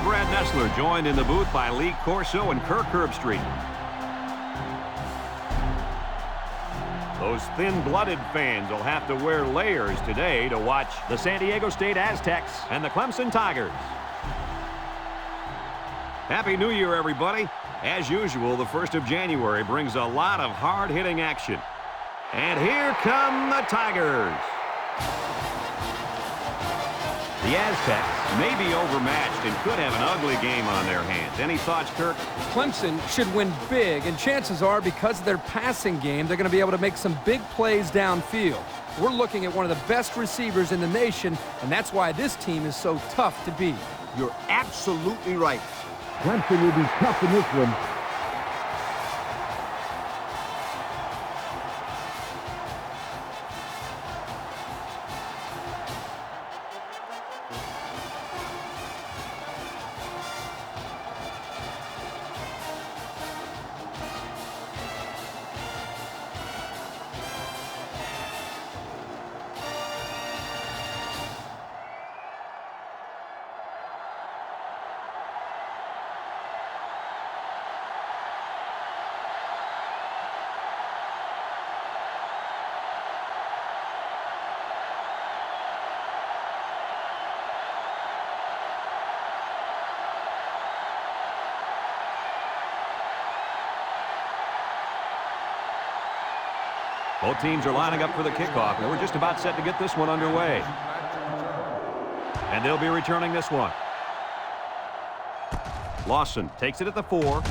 I'm Brad Nessler, joined in the booth by Lee Corso and Kirk Herbstreit. Those thin-blooded fans will have to wear layers today to watch the San Diego State Aztecs and the Clemson Tigers. Happy New Year, everybody. As usual, the 1st of January brings a lot of hard-hitting action. And here come the Tigers. The Aztecs may be overmatched and could have an ugly game on their hands. Any thoughts, Kirk? Clemson should win big, and chances are, because of their passing game, they're going to be able to make some big plays downfield. We're looking at one of the best receivers in the nation, and that's why this team is so tough to beat. You're absolutely right. Clemson will be tough in this one. Both teams are lining up for the kickoff, and we're just about set to get this one underway. And they'll be returning this one. Lawson takes it at the 4.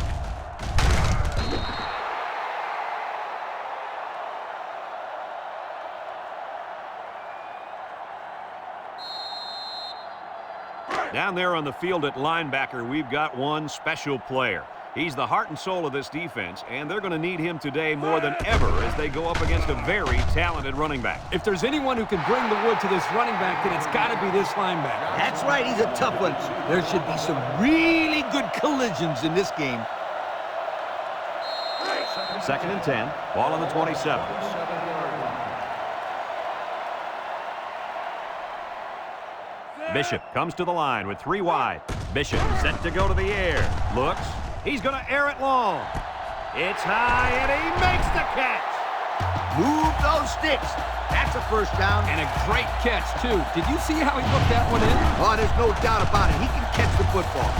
Down there on the field at linebacker, we've got one special player. He's the heart and soul of this defense, and they're going to need him today more than ever as they go up against a very talented running back. If there's anyone who can bring the wood to this running back, then it's got to be this linebacker. That's right, he's a tough one. There should be some really good collisions in this game. 2nd and 10, ball on the 27. Bishop comes to the line with 3 wide. Bishop set to go to the air. Looks. He's going to air it long. It's high, and he makes the catch. Move those sticks. That's a first down. And a great catch, too. Did you see how he looked that one in? Oh, there's no doubt about it. He can catch the football.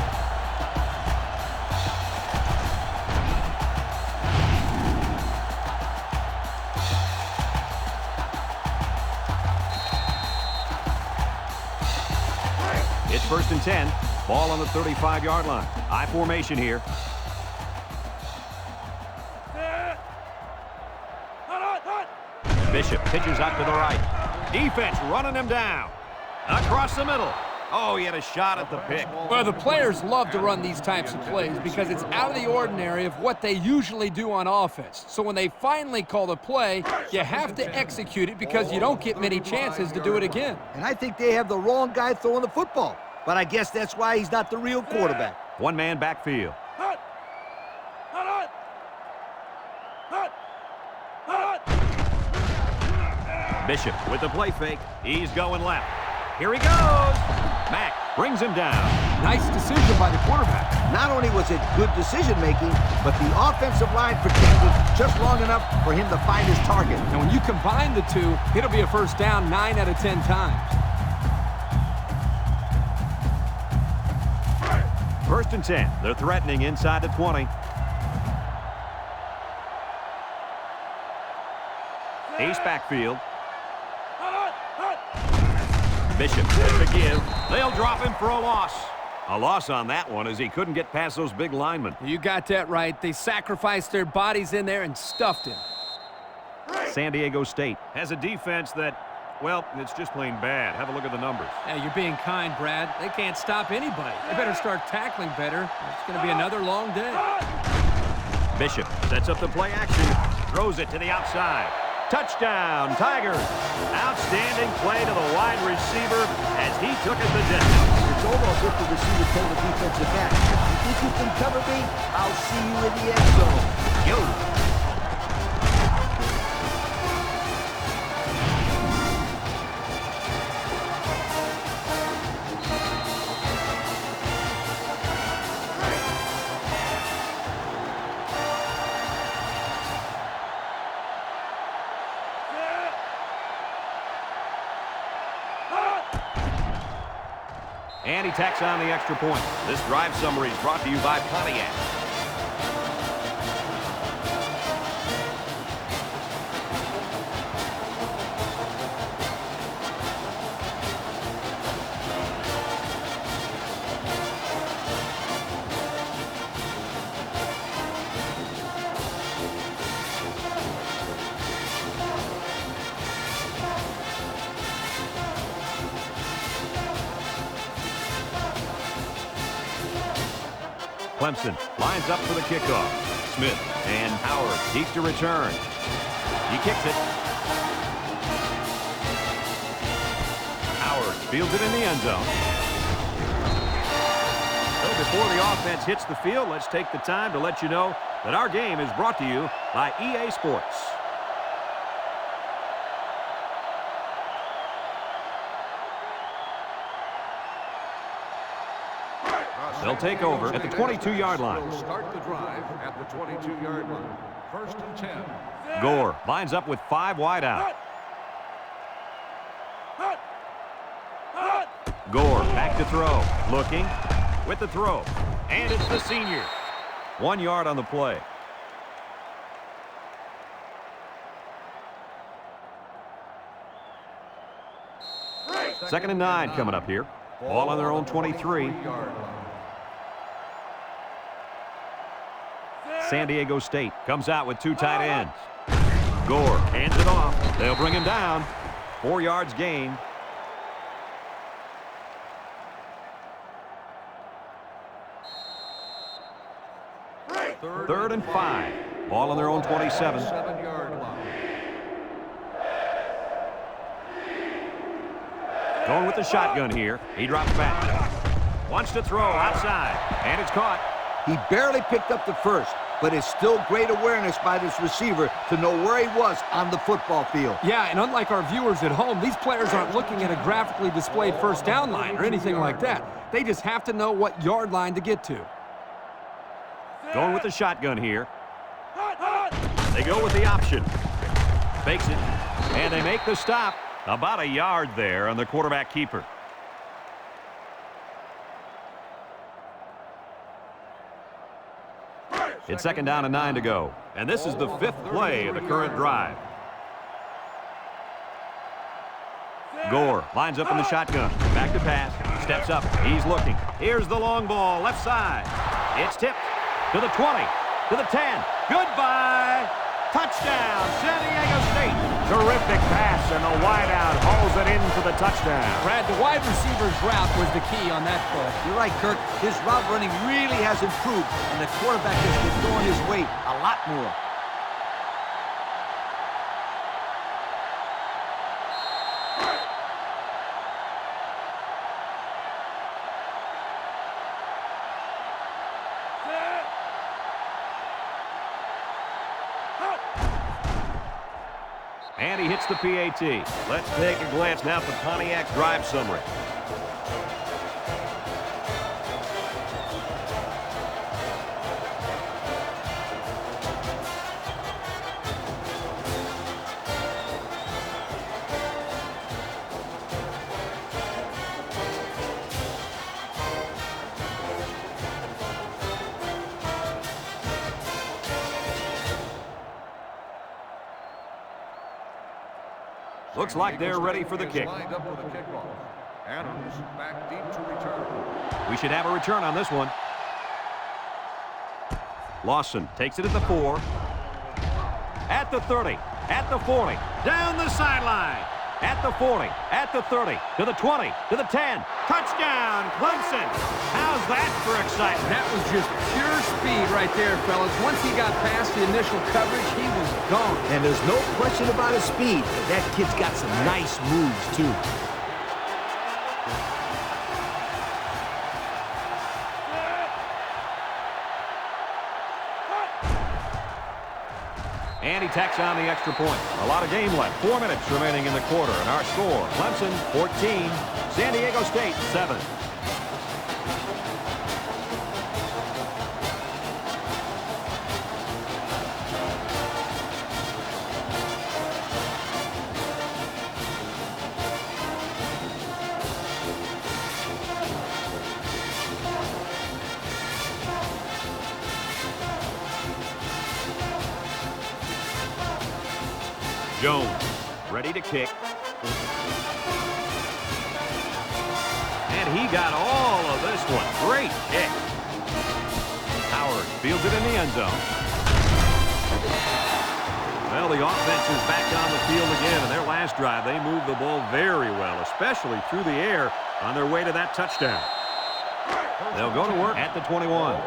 It's 1st and 10. Ball on the 35-yard line. I formation here. Bishop pitches out to the right. Defense running him down. Across the middle. Oh, he had a shot at the pick. Well, the players love to run these types of plays because it's out of the ordinary of what they usually do on offense. So when they finally call the play, you have to execute it because you don't get many chances to do it again. And I think they have the wrong guy throwing the football. But I guess that's why he's not the real quarterback. One-man backfield. Bishop with the play fake. He's going left. Here he goes. Mack brings him down. Nice decision by the quarterback. Not only was it good decision-making, but the offensive line protected just long enough for him to find his target. And when you combine the two, it'll be a first down 9 out of 10 times. 1st and 10. They're threatening inside the 20. Ace backfield. Bishop with the give. They'll drop him for a loss. A loss on that one as he couldn't get past those big linemen. You got that right. They sacrificed their bodies in there and stuffed him. San Diego State has a defense that, well, it's just plain bad. Have a look at the numbers. Hey, you're being kind, Brad. They can't stop anybody. They better start tackling better. It's going to be another long day. Bishop sets up the play action. Throws it to the outside. Touchdown, Tigers. Outstanding play to the wide receiver as he took it the distance. It's almost if the receiver told the defensive back, you think you can cover me? I'll see you in the end zone. Yo. And he tacks on the extra point. This drive summary is brought to you by Pontiac. Clemson lines up for the kickoff. Smith and Howard deep to return. He kicks it. Howard fields it in the end zone. So before the offense hits the field, let's take the time to let you know that our game is brought to you by EA Sports. They'll take over at the 22-yard line. Start the drive at the 22-yard line. 1st and 10. Gore lines up with 5 wide out. Gore back to throw. Looking with the throw. And it's the senior. 1 yard on the play. Second and 9 coming up here. Ball on their own 23. San Diego State comes out with 2 tight ends. Gore hands it off. They'll bring him down. 4 yards gained. Third and 5. Ball on their own 27. 7-yard line. Going with the shotgun here. He drops back. Wants to throw outside. And it's caught. He barely picked up the first, but it's still great awareness by this receiver to know where he was on the football field. Yeah, and unlike our viewers at home, these players aren't looking at a graphically displayed first down line or anything like that. They just have to know what yard line to get to. Going with the shotgun here. They go with the option. Fakes it. And they make the stop. About a yard there on the quarterback keeper. It's 2nd down and 9 to go. And this is the 5th play of the current drive. Gore lines up in the shotgun. Back to pass. Steps up. He's looking. Here's the long ball. Left side. It's tipped to the 20. To the 10. Goodbye. Touchdown, San Diego State. Terrific pass, and the wideout hauls it in for the touchdown. Brad, the wide receiver's route was the key on that play. You're right, Kirk. His route running really has improved, and the quarterback has been throwing his weight a lot more. And he hits the PAT. Let's take a glance now at the Pontiac drive summary. Looks like they're ready for the kick. Lined up for the kickoff. Adams back deep to return. We should have a return on this one. Lawson takes it at the 4. At the 30. At the 40. Down the sideline. At the 40. At the 30. To the 20. To the 10. Touchdown, Clemson. How's that for excitement? That was just pure speed right there, fellas. Once he got past the initial coverage, he was gone. And there's no question about his speed. That kid's got some nice moves, too. And he tacks on the extra point. A lot of game left. 4 minutes remaining in the quarter. And our score, Clemson 14, San Diego State 7. Jones, ready to kick. And he got all of this one. Great kick. Howard fields it in the end zone. Well, the offense is back on the field again. In their last drive, they moved the ball very well, especially through the air on their way to that touchdown. They'll go to work at the 21.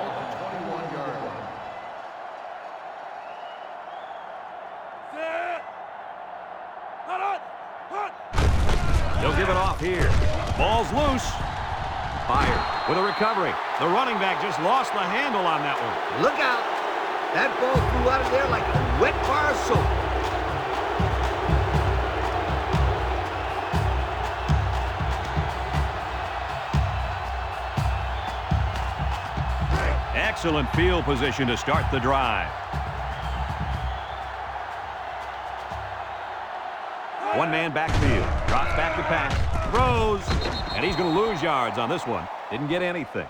They'll give it off here. Ball's loose. Fired with a recovery. The running back just lost the handle on that one. Look out. That ball flew out of there like a wet bar of soap. Excellent field position to start the drive. One man backfield. Drops back to pass. Throws. And he's going to lose yards on this one. Didn't get anything.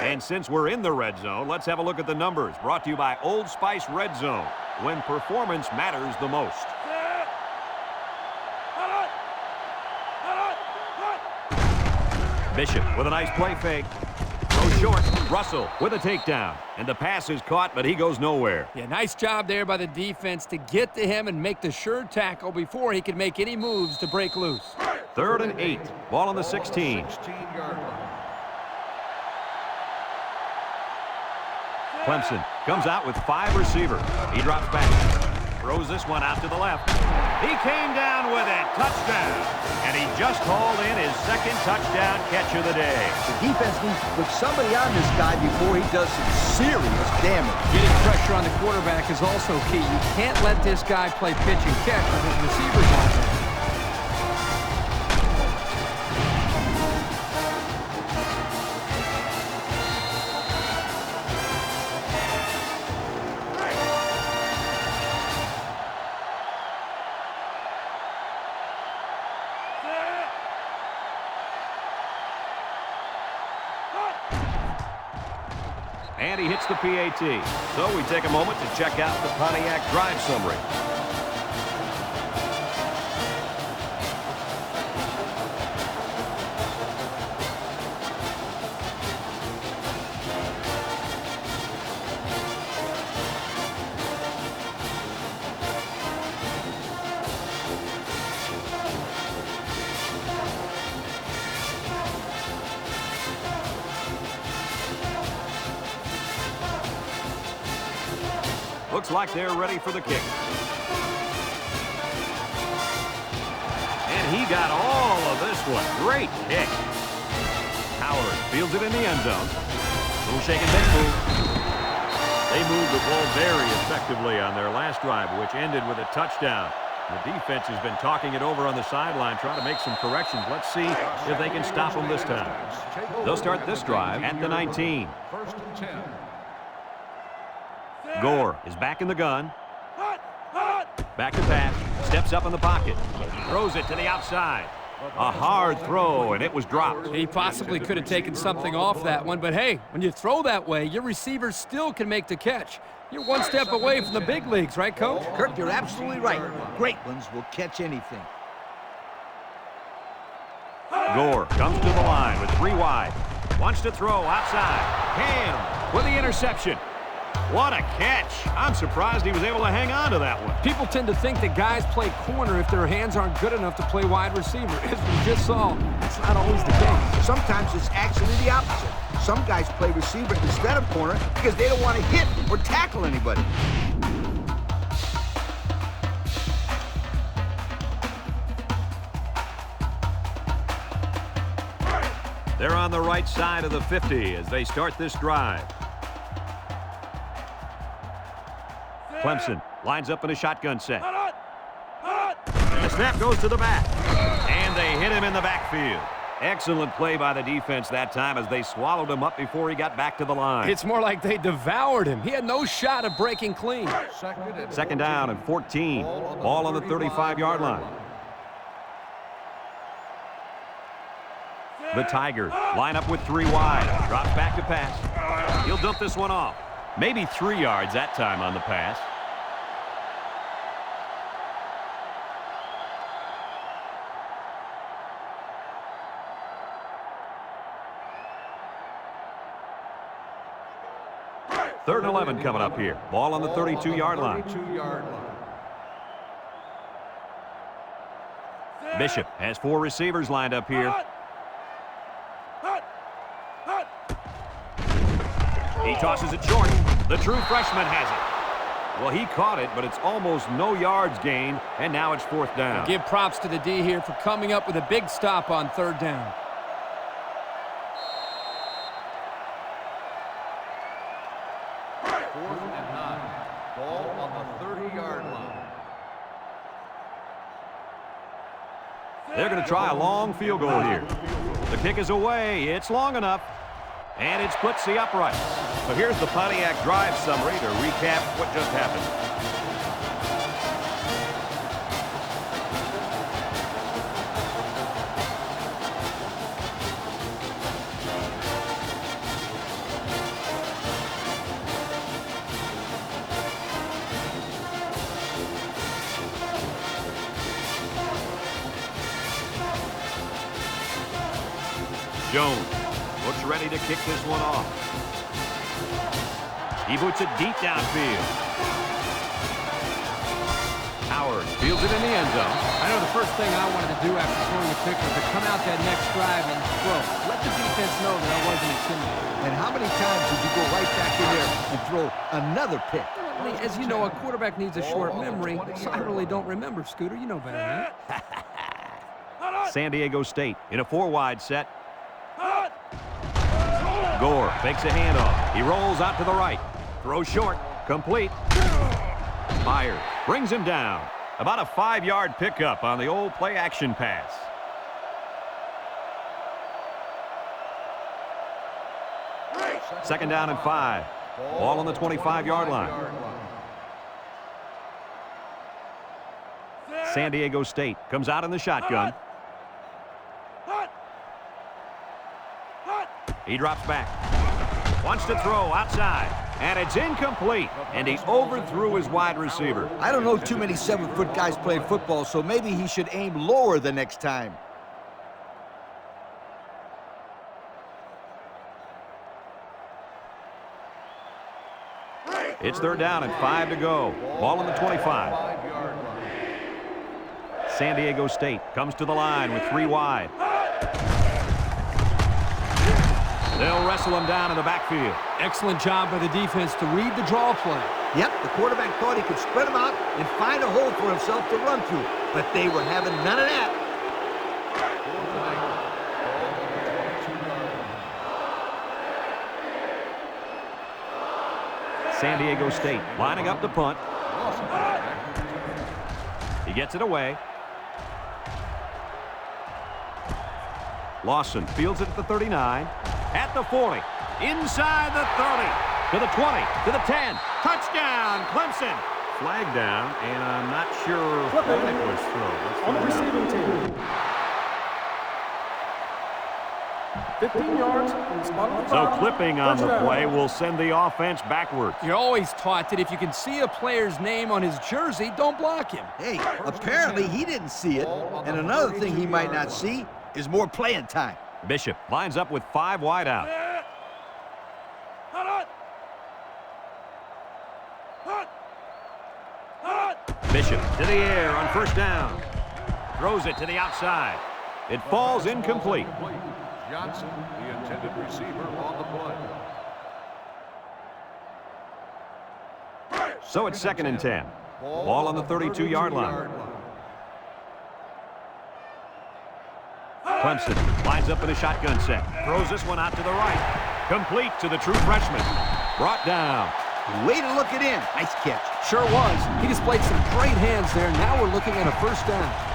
And since we're in the red zone, let's have a look at the numbers. Brought to you by Old Spice Red Zone, when performance matters the most. Bishop with a nice play fake. Throw short. Russell with a takedown. And the pass is caught, but he goes nowhere. Yeah, nice job there by the defense to get to him and make the sure tackle before he could make any moves to break loose. 3rd and 8. Ball on the 16. 16-yard line. Clemson comes out with 5 receivers. He drops back. Throws this one out to the left. He came down with it. Touchdown. And he just hauled in his 2nd touchdown catch of the day. The defense needs to put somebody on this guy before he does some serious damage. Getting pressure on the quarterback is also key. You can't let this guy play pitch and catch with his receivers on him. And he hits the PAT. So we take a moment to check out the Pontiac drive summary. Looks like they're ready for the kick. And he got all of this one. Great kick. Howard fields it in the end zone. Little shake and bend move. They moved the ball very effectively on their last drive, which ended with a touchdown. The defense has been talking it over on the sideline, trying to make some corrections. Let's see if they can stop them this time. They'll start this drive at the 19. 1st and 10. Gore is back in the gun. Back to pass. Steps up in the pocket. Throws it to the outside. A hard throw, and it was dropped. He possibly could have taken something off that one, but hey, when you throw that way, your receiver still can make the catch. You're one step away from the big leagues, right, Coach? Kirk, you're absolutely right. Great ones will catch anything. Gore comes to the line with 3 wide. Wants to throw outside. Ham with the interception. What a catch. I'm surprised he was able to hang on to that one. People tend to think that guys play corner if their hands aren't good enough to play wide receiver. As we just saw, it's not always the case. Sometimes it's actually the opposite. Some guys play receiver instead of corner because they don't want to hit or tackle anybody. They're on the right side of the 50 as they start this drive. Clemson lines up in a shotgun set. And the snap goes to the back. And they hit him in the backfield. Excellent play by the defense that time as they swallowed him up before he got back to the line. It's more like they devoured him. He had no shot of breaking clean. 2nd down and 14. Ball on the 35-yard line. The Tigers line up with 3 wide. Drops back to pass. He'll dump this one off. Maybe 3 yards that time on the pass. Third and 11 coming up here. Ball on the 32-yard line. Bishop has 4 receivers lined up here. He tosses it short. The true freshman has it. Well, he caught it, but it's almost no yards gained, and now it's 4th down. Give props to the D here for coming up with a big stop on 3rd down. They're going to try a long field goal here. The kick is away. It's long enough. And it splits the upright. So here's the Pontiac drive summary to recap what just happened. Jones looks ready to kick this one off. He boots it deep downfield. Howard fields it in the end zone. I know the first thing I wanted to do after throwing the pick was to come out that next drive and throw. Let the defense know that I wasn't intimidated. And how many times did you go right back in there and throw another pick? I mean, as you know, a quarterback needs a short memory, so I really don't remember, Scooter. You know better than that. San Diego State in a 4-wide set. Gore fakes a handoff. He rolls out to the right. Throws short. Complete. Myers brings him down. About a 5-yard pickup on the old play-action pass. Second down and 5. Ball on the 25-yard line. San Diego State comes out in the shotgun. He drops back. Wants to throw outside. And it's incomplete. And he overthrew his wide receiver. I don't know too many 7-foot guys playing football, so maybe he should aim lower the next time. It's 3rd down and 5 to go. Ball on the 25. San Diego State comes to the line with 3 wide. They'll wrestle him down in the backfield. Excellent job by the defense to read the draw play. Yep, the quarterback thought he could spread them out and find a hole for himself to run through, but they were having none of that. San Diego State lining up the punt. He gets it away. Lawson fields it at the 39. At the 40, inside the 30, to the 20, to the 10. Touchdown, Clemson. Flag down, and I'm not sure what was thrown. On the receiving team. 15 yards. So clipping on the play will send the offense backwards. You're always taught that if you can see a player's name on his jersey, don't block him. Hey, apparently he didn't see it, and another thing he might not see is more playing time. Bishop lines up with 5 wide out. Bishop to the air on 1st down. Throws it to the outside. It falls incomplete. Johnson, the intended receiver, on the play. So it's 2nd and 10. Ball on the 32-yard line. Clemson lines up in a shotgun set. Throws this one out to the right. Complete to the true freshman. Brought down. Way to look it in. Nice catch. Sure was. He displayed some great hands there. Now we're looking at a 1st down.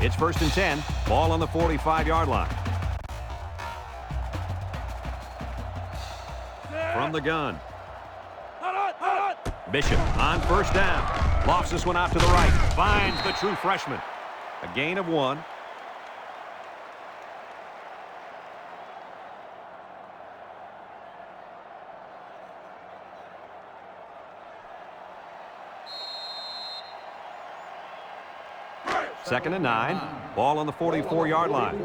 It's 1st and 10. Ball on the 45-yard line. From the gun. Bishop on first down. Lofts this one out to the right. Finds the true freshman. A gain of 1. Second and 9. Ball on the 44-yard line.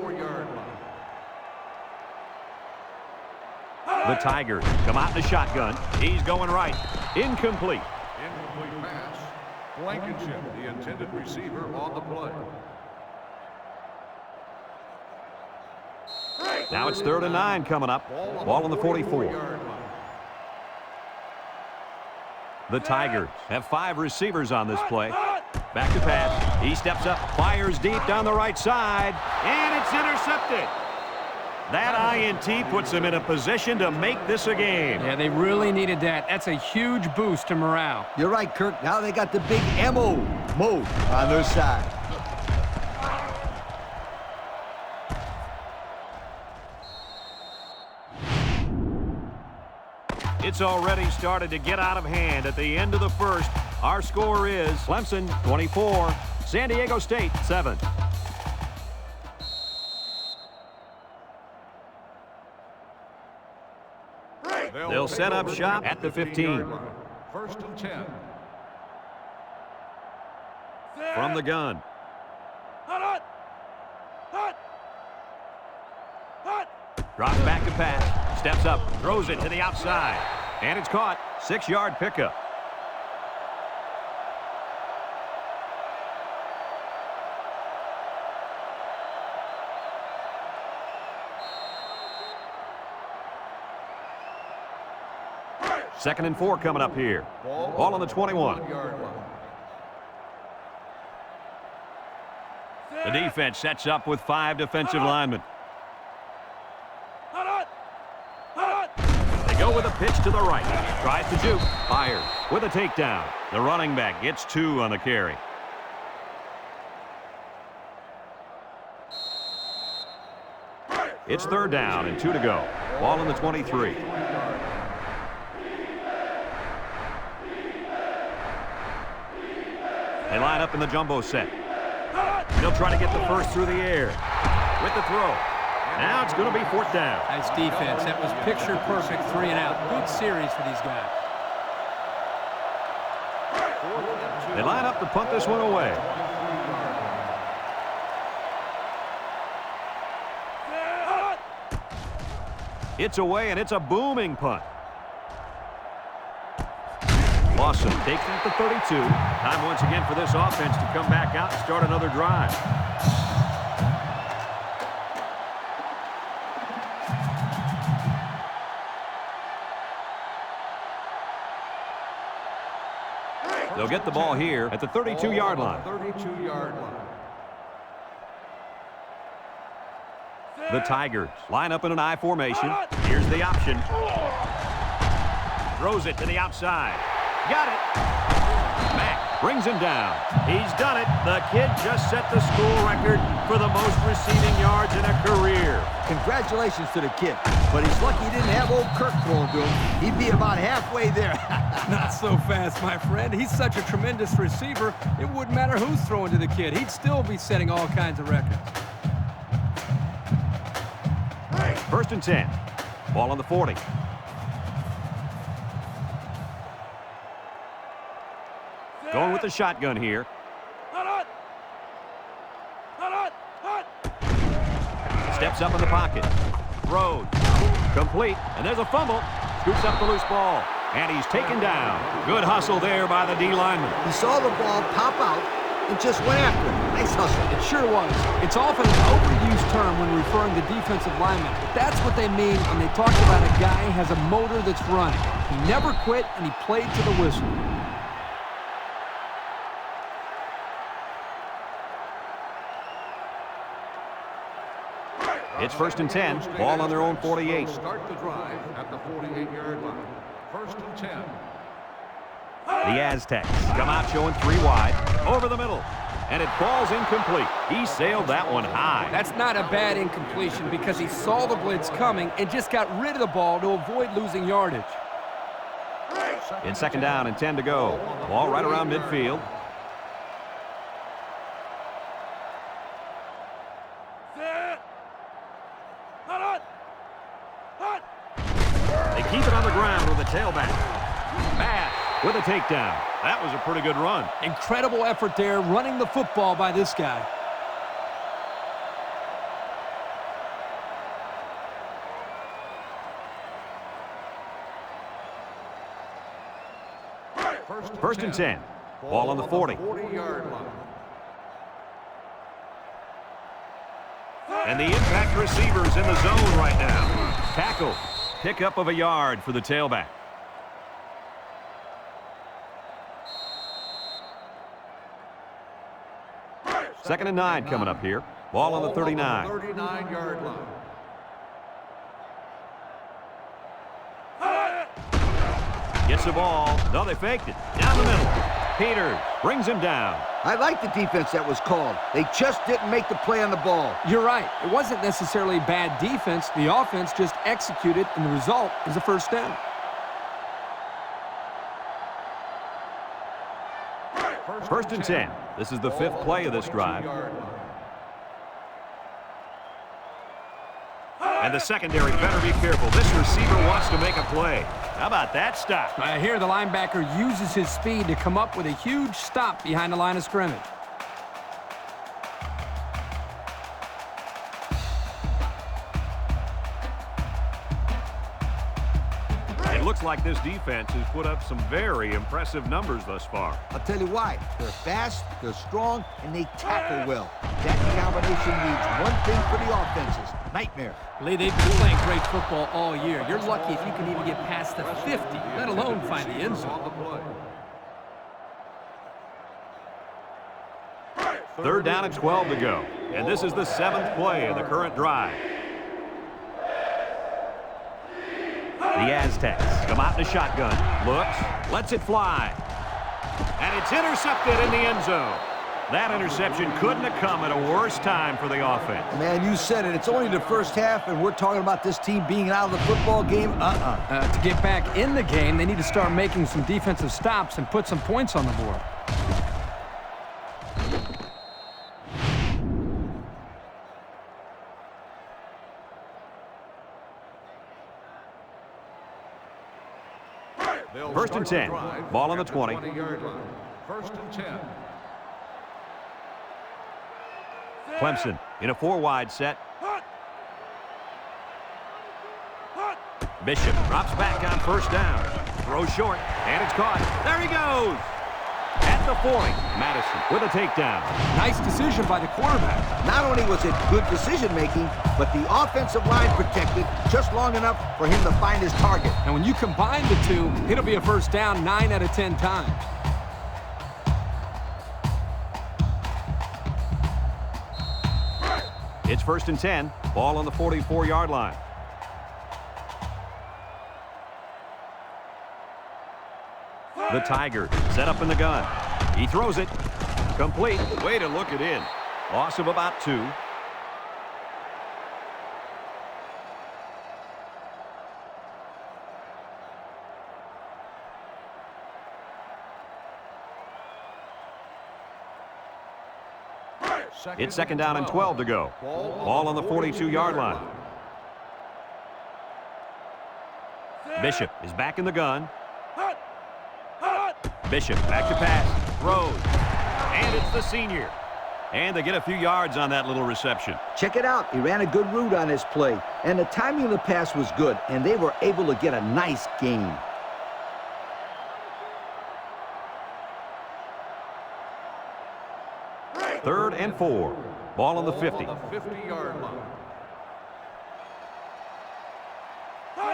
The Tigers come out in the shotgun. He's going right. Incomplete. Incomplete pass. Blankenship, the intended receiver, on the play. Now it's 3rd and 9 coming up. Ball on the 44. The Tigers have 5 receivers on this play. Back to pass. He steps up, fires deep down the right side, and it's intercepted. That INT puts them in a position to make this a game. Yeah, they really needed that. That's a huge boost to morale. You're right, Kirk. Now they got the big MO mode on their side. It's already started to get out of hand at the end of the first. Our score is Clemson 24, San Diego State 7. They'll set up shop at the 15. 1st and 10. From the gun. Drops back to pass. Steps up. Throws it to the outside. And it's caught. 6-yard pickup. Second and 4 coming up here. Ball on the 21. The defense sets up with 5 defensive linemen. They go with a pitch to the right. Tries to juke. Fired with a takedown. The running back gets 2 on the carry. It's 3rd down and 2 to go. Ball on the 23. They line up in the jumbo set. They'll try to get the first through the air. With the throw. Now it's going to be 4th down. Nice defense. That was picture-perfect 3 and out. Good series for these guys. They line up to punt this one away. It's away, and it's a booming punt. Lawson takes it at the 32. Time once again for this offense to come back out and start another drive. They'll get the ball here at the 32-yard line. 32-yard line. The Tigers line up in an I formation. Here's the option. Throws it to the outside. Got it. Mack brings him down. He's done it. The kid just set the school record for the most receiving yards in a career. Congratulations to the kid. But he's lucky he didn't have old Kirk throwing to him. He'd be about halfway there. Not so fast, my friend. He's such a tremendous receiver, it wouldn't matter who's throwing to the kid. He'd still be setting all kinds of records. 1st and 10. Ball on the 40. Going with the shotgun here. Steps up in the pocket. Throws. Complete. And there's a fumble. Scoops up the loose ball. And he's taken down. Good hustle there by the D lineman. He saw the ball pop out and just went after it. Nice hustle. It sure was. It's often an overused term when referring to defensive linemen. But that's what they mean when they talk about a guy who has a motor that's running. He never quit, and he played to the whistle. It's 1st and 10. Ball on their own 48. Start the drive at the 48-yard line. 1st and 10. The Aztecs come out showing 3 wide. Over the middle. and it falls incomplete. He sailed that one high. That's not a bad incompletion because he saw the blitz coming and just got rid of the ball to avoid losing yardage. It's second down and 10 to go. Ball right around midfield. They keep it on the ground with the tailback. Bass with a takedown. That was a pretty good run. Incredible effort there running the football by this guy. First and 10. Ball on the 40. 40-yard line. And the impact receiver's in the zone right now. Tackle. Pickup of a yard for the tailback. Second and 9 coming up here. Ball on the 39. 39-yard line. Gets the ball. No, they faked it. Down the middle. Peters brings him down. I like the defense that was called. They just didn't make the play on the ball. You're right. It wasn't necessarily bad defense. The offense just executed, and the result is a first down. First and 10. This is the fifth play of this drive. And the secondary better be careful. This receiver wants to make a play. How about that stop? Here the linebacker uses his speed to come up with a huge stop behind the line of scrimmage. It looks like this defense has put up some very impressive numbers thus far. I'll tell you why. They're fast, they're strong, and they tackle well. That combination needs one thing for the offenses. Nightmare. Lee, they've been playing great football all year. You're lucky if you can even get past the 50, let alone find the end zone. Third down and 12 to go. And this is the seventh play of the current drive. The Aztecs come out in a shotgun. Looks, lets it fly. And it's intercepted in the end zone. That interception couldn't have come at a worse time for the offense. Man, you said it. It's only the first half, and we're talking about this team being out of the football game? To get back in the game, they need to start making some defensive stops and put some points on the board. First and 10. Ball on the 20. 20-yard line. First and 10. Clemson in a four-wide set. Bishop drops back on first down. Throw short, and it's caught. There he goes. At the 40, Madison with a takedown. Nice decision by the quarterback. Not only was it good decision-making, but the offensive line protected just long enough for him to find his target. And when you combine the two, it'll be a first down 9 out of 10 times. It's first and 10. Ball on the 44-yard line. The Tigers set up in the gun. He throws it. Complete. Way to look it in. Loss of about 2. It's second down and 12 to go. Ball on the 42-yard line. Bishop is back in the gun. Bishop back to pass. Throws. And it's the senior. And they get a few yards on that little reception. Check it out. He ran a good route on his play. And the timing of the pass was good. And they were able to get a nice gain. Third and 4. Ball on the 50. 50-yard line.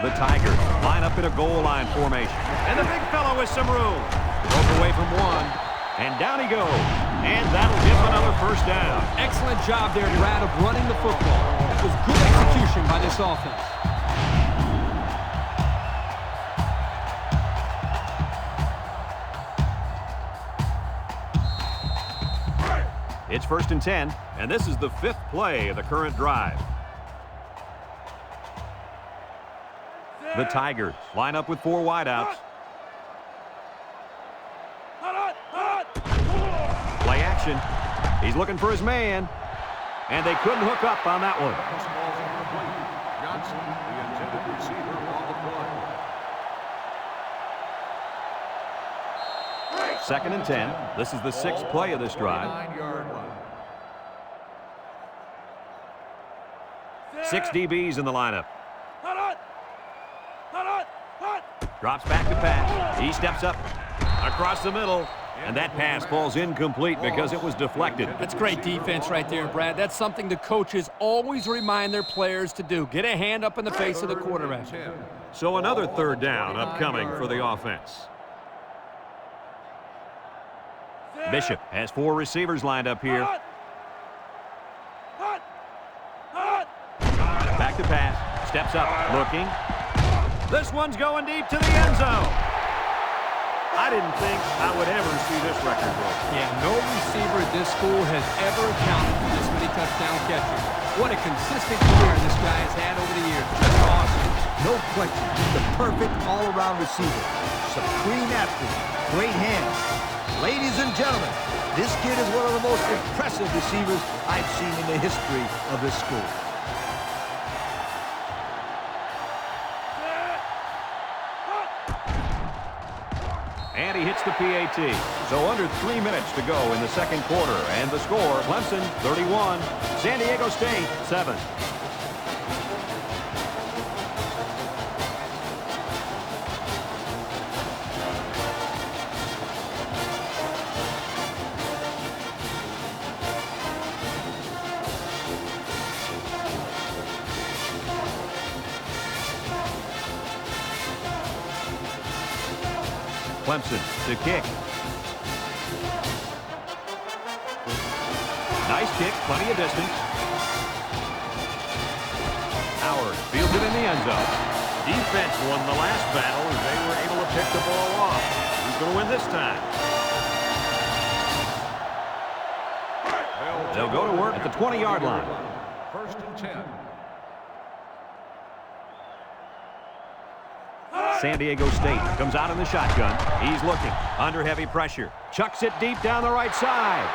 The Tigers line up in a goal line formation. And the big fella with some room. Broke away from one. And down he goes. And that'll give him another first down. Excellent job there, Brad, of running the football. That was good execution by this offense. It's 1st and 10, and this is the 5th play of the current drive. The Tigers line up with 4 wideouts. Play action. He's looking for his man, and they couldn't hook up on that one. This ball's incomplete. Johnson, the intended receiver, on the play. 2nd and 10. This is the 6th play of this drive. 9-yard line. 6 DBs in the lineup. Drops back to pass. He steps up across the middle, and that pass falls incomplete because it was deflected. That's great defense right there, Brad. That's something the coaches always remind their players to do. Get a hand up in the face of the quarterback. So another 3rd down upcoming for the offense. Bishop has 4 receivers lined up here. Back to pass. Steps up, looking. This one's going deep to the end zone. I didn't think I would ever see this record broken. Yeah, no receiver at this school has ever accounted for this many touchdown catches. What a consistent career this guy has had over the years. Just awesome. No question, he's the perfect all-around receiver. Supreme athlete, great hands. Ladies and gentlemen, this kid is one of the most impressive receivers I've seen in the history of this school. And he hits the PAT. So under 3 minutes to go in the 2nd quarter. And the score, Clemson 31, San Diego State 7. Clemson to kick. Nice kick, plenty of distance. Howard fields it in the end zone. Defense won the last battle as they were able to pick the ball off. Who's going to win this time? They'll go to work at the 20-yard line. 1st and 10. San Diego State comes out in the shotgun. He's looking under heavy pressure. Chucks it deep down the right side.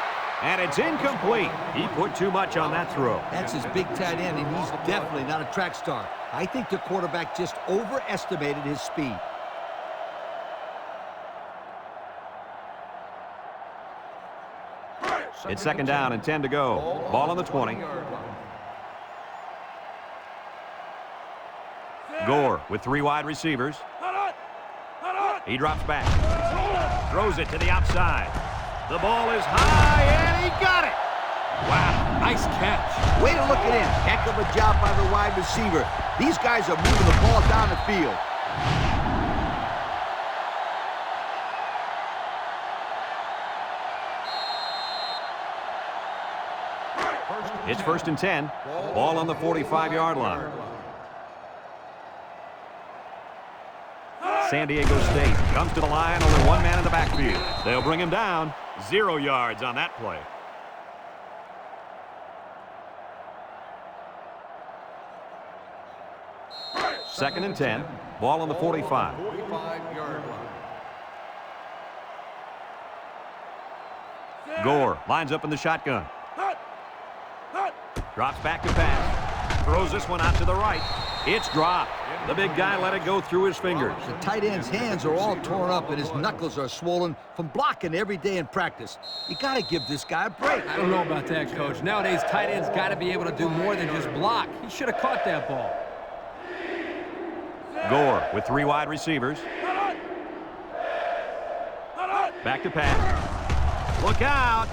And it's incomplete. He put too much on that throw. That's his big tight end, and he's definitely not a track star. I think the quarterback just overestimated his speed. It's 2nd down and 10 to go. Ball on the 20. Gore with 3 wide receivers. He drops back. Throws it to the outside. The ball is high, and he got it. Wow, nice catch. Way to look it in. Heck of a job by the wide receiver. These guys are moving the ball down the field. It's 1st and 10. Ball on the 45-yard line. San Diego State comes to the line, only 1 man in the backfield. They'll bring him down. 0 yards on that play. Second and 10. Ball on the 45. 45-yard line. Gore lines up in the shotgun. Drops back to pass. Throws this one out to the right. It's dropped. The big guy let it go through his fingers. The tight end's hands are all torn up, and his knuckles are swollen from blocking every day in practice. You got to give this guy a break. I don't know about that, Coach. Nowadays, tight ends got to be able to do more than just block. He should have caught that ball. Gore with 3 wide receivers. Back to pass. Look out.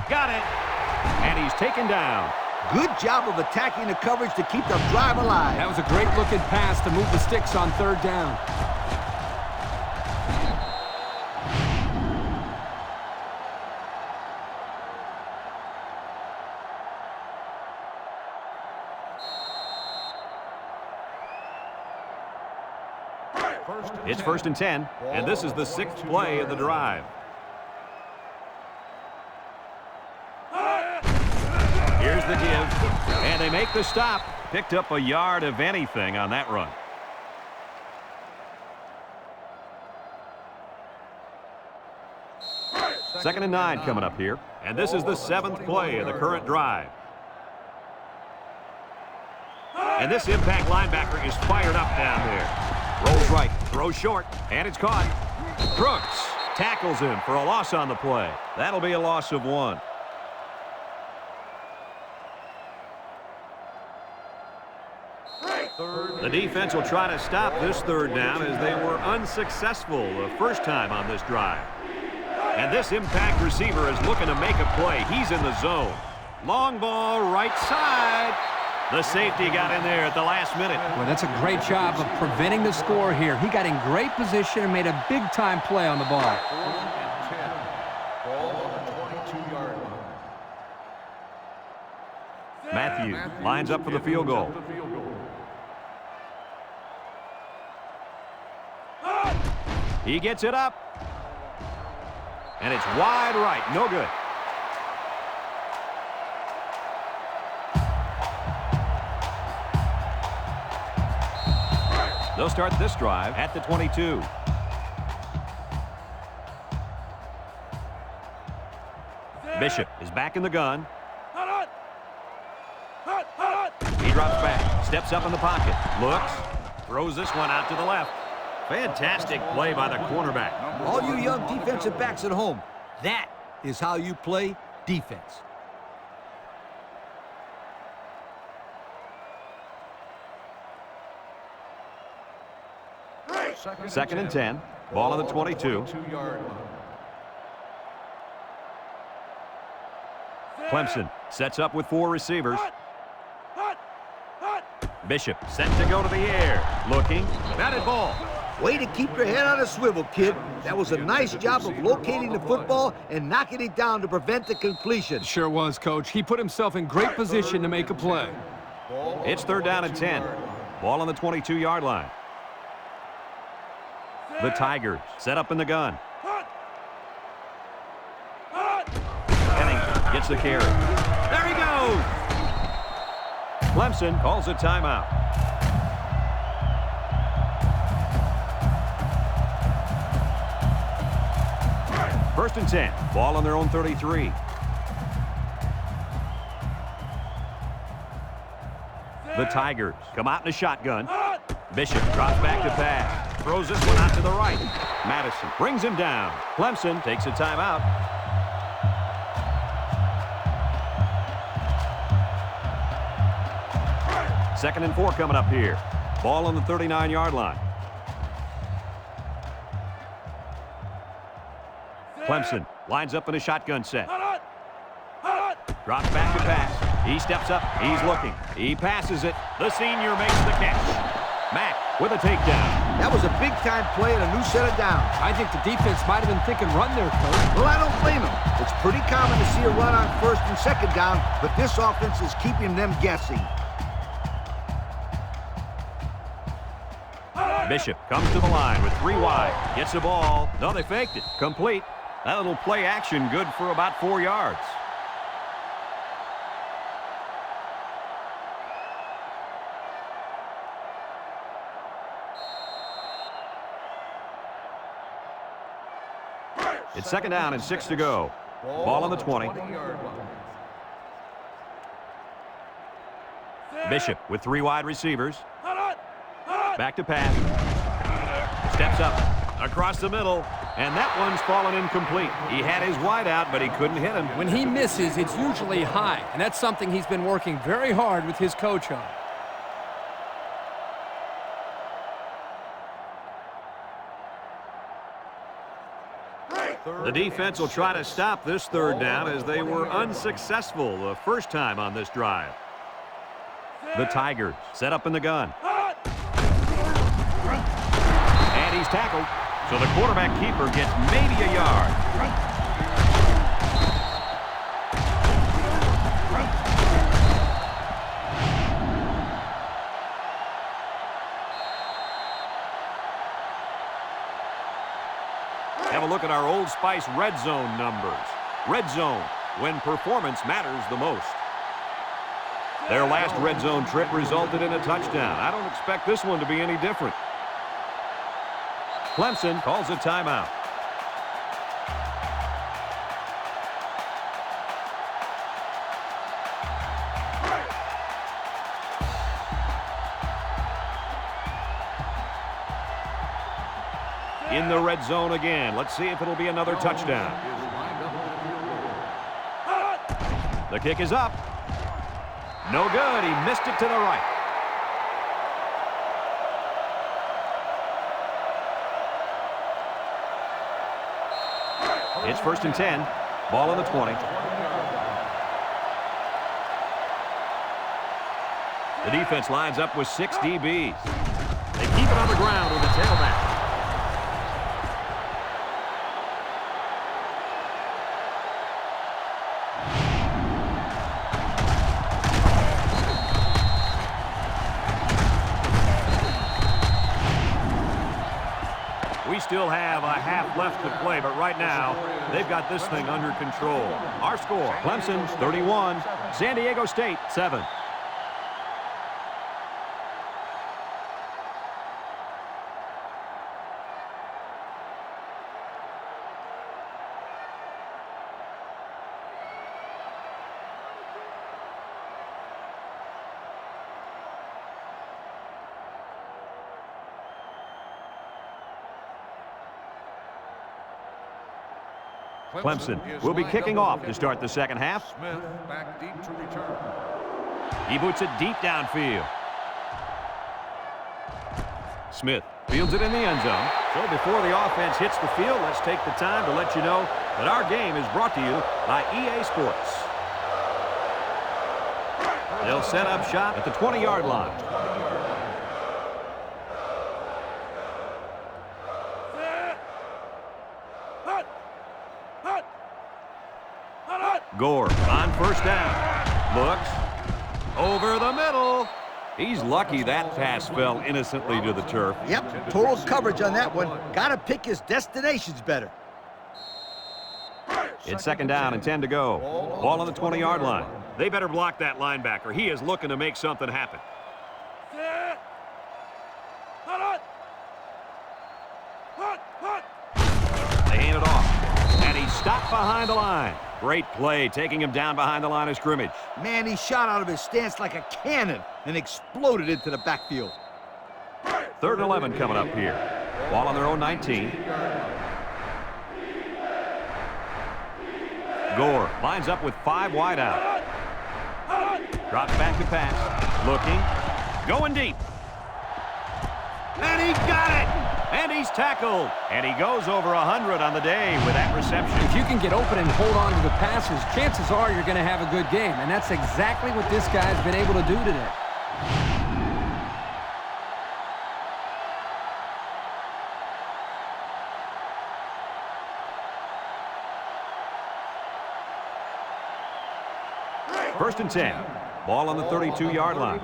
Got it. And he's taken down. Good job of attacking the coverage to keep the drive alive. That was a great looking pass to move the sticks on 3rd down. It's 1st and 10, and this is the 6th play of the drive. the give. And they make the stop. Picked up a yard of anything on that run. Second and 9 coming up here. And this is the 7th play of the current drive. And this impact linebacker is fired up down there. Rolls right, throws short, and it's caught. Brooks tackles him for a loss on the play. That'll be a loss of 1. The defense will try to stop this third down as they were unsuccessful the first time on this drive. And this impact receiver is looking to make a play. He's in the zone. Long ball, right side. The safety got in there at the last minute. Well, that's a great job of preventing the score here. He got in great position and made a big-time play on the ball. 4th and 10. Ball on the 22-yard line. Matthews lines up for the field goal. He gets it up. And it's wide right. No good. They'll start this drive at the 22. Bishop is back in the gun. He drops back, steps up in the pocket, looks, throws this one out to the left. Fantastic play by the cornerback. All you young defensive backs at home, that is how you play defense. Second and 10. Ball on the 22. 22-yard line. Clemson sets up with 4 receivers. Bishop set to go to the air. Looking. Batted ball. Way to keep your head on a swivel, kid. That was a nice job of locating the football and knocking it down to prevent the completion. Sure was, Coach. He put himself in great position to make a play. It's third down and 10. Ball on the 22-yard line. The Tigers set up in the gun. Pennington gets the carry. There he goes! Clemson calls a timeout. First and 10. Ball on their own 33. The Tigers come out in a shotgun. Bishop drops back to pass. Throws this one out to the right. Madison brings him down. Clemson takes a timeout. Second and 4 coming up here. Ball on the 39-yard line. Clemson lines up in a shotgun set. Drops back to pass. He steps up. He's looking. He passes it. The senior makes the catch. Mack with a takedown. That was a big-time play and a new set of downs. I think the defense might have been thinking run there, Coach. Well, I don't blame them. It's pretty common to see a run on first and second down, but this offense is keeping them guessing. Bishop comes to the line with 3 wide. Gets the ball. No, they faked it. Complete. That little play action good for about 4 yards. It's second down and 6 to go. Ball on the 20. Bishop with 3 wide receivers. Back to pass. Steps up across the middle. And that one's fallen incomplete. He had his wide out, but he couldn't hit him. When he misses, it's usually high. And that's something he's been working very hard with his coach on. The defense will try to stop this third down as they were unsuccessful the first time on this drive. The Tigers set up in the gun. And he's tackled. So the quarterback keeper gets maybe a yard. Have a look at our Old Spice Red Zone numbers. Red Zone, when performance matters the most. Their last red zone trip resulted in a touchdown. I don't expect this one to be any different. Clemson calls a timeout. In the red zone again. Let's see if it'll be another touchdown. The kick is up. No good. He missed it to the right. It's 1st and 10. Ball on the 20. The defense lines up with 6 DBs. They keep it on the ground with the tailback. We still have a half left to play, but right now, they've got this thing under control. Our score, Clemson 31, San Diego State 7. Clemson will be kicking off to start the second half. Smith back deep to return. He boots it deep downfield. Smith fields it in the end zone. So before the offense hits the field, let's take the time to let you know that our game is brought to you by EA Sports. They'll set up shop at the 20-yard line. Gore on first down. Looks over the middle. He's lucky that pass fell innocently to the turf. Yep, total coverage on that one. Got to pick his destinations better. It's 2nd down and 10 to go. Ball on the 20-yard line. They better block that linebacker. He is looking to make something happen. They hand it off. And he's stopped behind the line. Great play, taking him down behind the line of scrimmage. Man, he shot out of his stance like a cannon and exploded into the backfield. 3rd and 11 coming up here. Ball on their own 19. Gore lines up with 5 wide out. Drops back to pass. Looking. Going deep. And he got it! And he's tackled. And he goes over 100 on the day with that reception. If you can get open and hold on to the passes, chances are you're going to have a good game. And that's exactly what this guy's been able to do today. First and 10. Ball on the 32-yard line.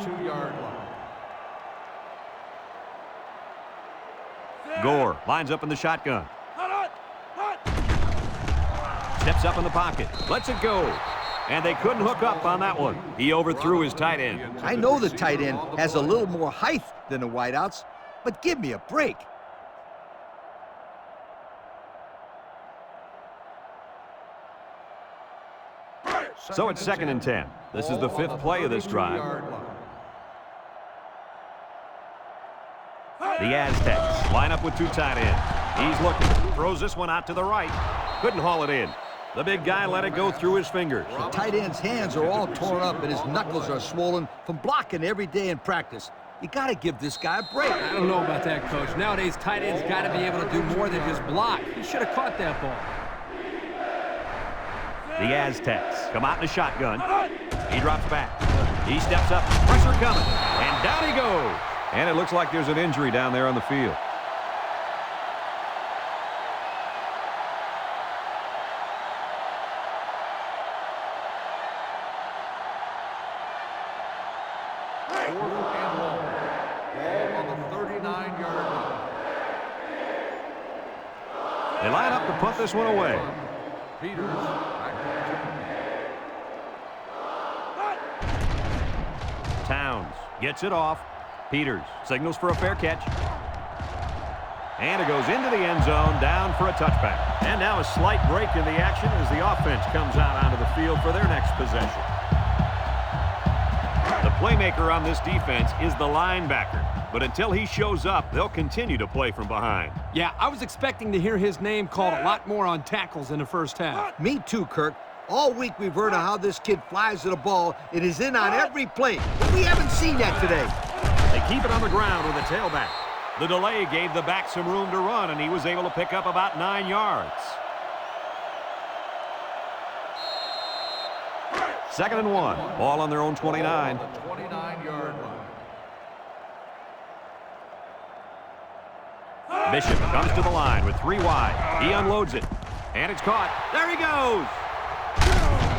Gore lines up in the shotgun. Steps up in the pocket. Lets it go. And they couldn't hook up on that one. He overthrew his tight end. I know the tight end has a little more height than the wideouts, but give me a break. So it's 2nd and 10. This is the 5th play of this drive. The Aztecs line up with 2 tight ends. He's looking. Throws this one out to the right. Couldn't haul it in. The big guy let it go through his fingers. The tight end's hands are all torn up and his knuckles are swollen from blocking every day in practice. You got to give this guy a break. I don't know about that, Coach. Nowadays, tight ends got to be able to do more than just block. He should have caught that ball. The Aztecs come out in the shotgun. He drops back. He steps up. Pressure coming. And down he goes. And it looks like there's an injury down there on the field. They line up to punt this one away. Gets it off. Peters signals for a fair catch. And it goes into the end zone, down for a touchback. And now a slight break in the action as the offense comes out onto the field for their next possession. The playmaker on this defense is the linebacker. But until he shows up, they'll continue to play from behind. Yeah, I was expecting to hear his name called a lot more on tackles in the first half. Me too, Kirk. All week we've heard of how this kid flies to the ball. It is in on every play. But we haven't seen that today. They keep it on the ground with a tailback. The delay gave the back some room to run, and he was able to pick up about 9 yards. 2nd and 1. Ball on their own 29. The 29-yard line. Bishop comes to the line with 3 wide. He unloads it. And it's caught. There he goes.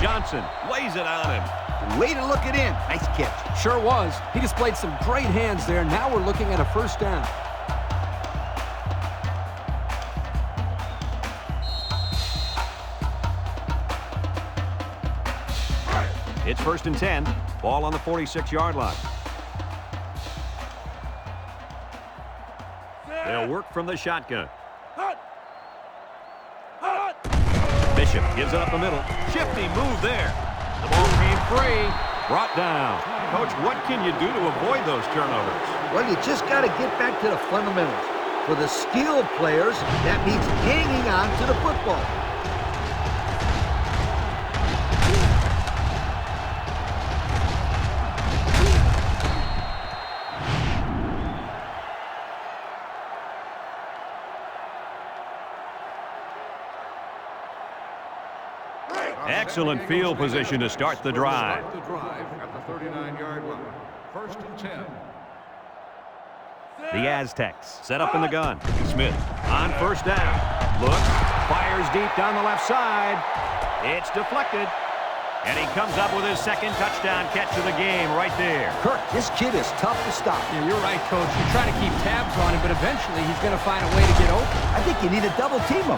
Johnson lays it on him. Way to look it in. Nice catch. Sure was. He displayed some great hands there. Now we're looking at a first down. It's 1st and 10. Ball on the 46-yard line. They'll work from the shotgun. Bishop gives it up the middle. Shifty move there. The ball came free. Brought down. Coach, what can you do to avoid those turnovers? Well, you just got to get back to the fundamentals. For the skilled players, that means hanging on to the football. Excellent field position to start the drive. Start the drive at the 39-yard line. 1st and 10. The Aztecs set up in the gun. Smith on 1st down. Looks, fires deep down the left side. It's deflected. And he comes up with his 2nd touchdown catch of the game right there. Kirk, this kid is tough to stop. Yeah, you're right, Coach. You try to keep tabs on him, but eventually he's going to find a way to get open. I think you need to double team him.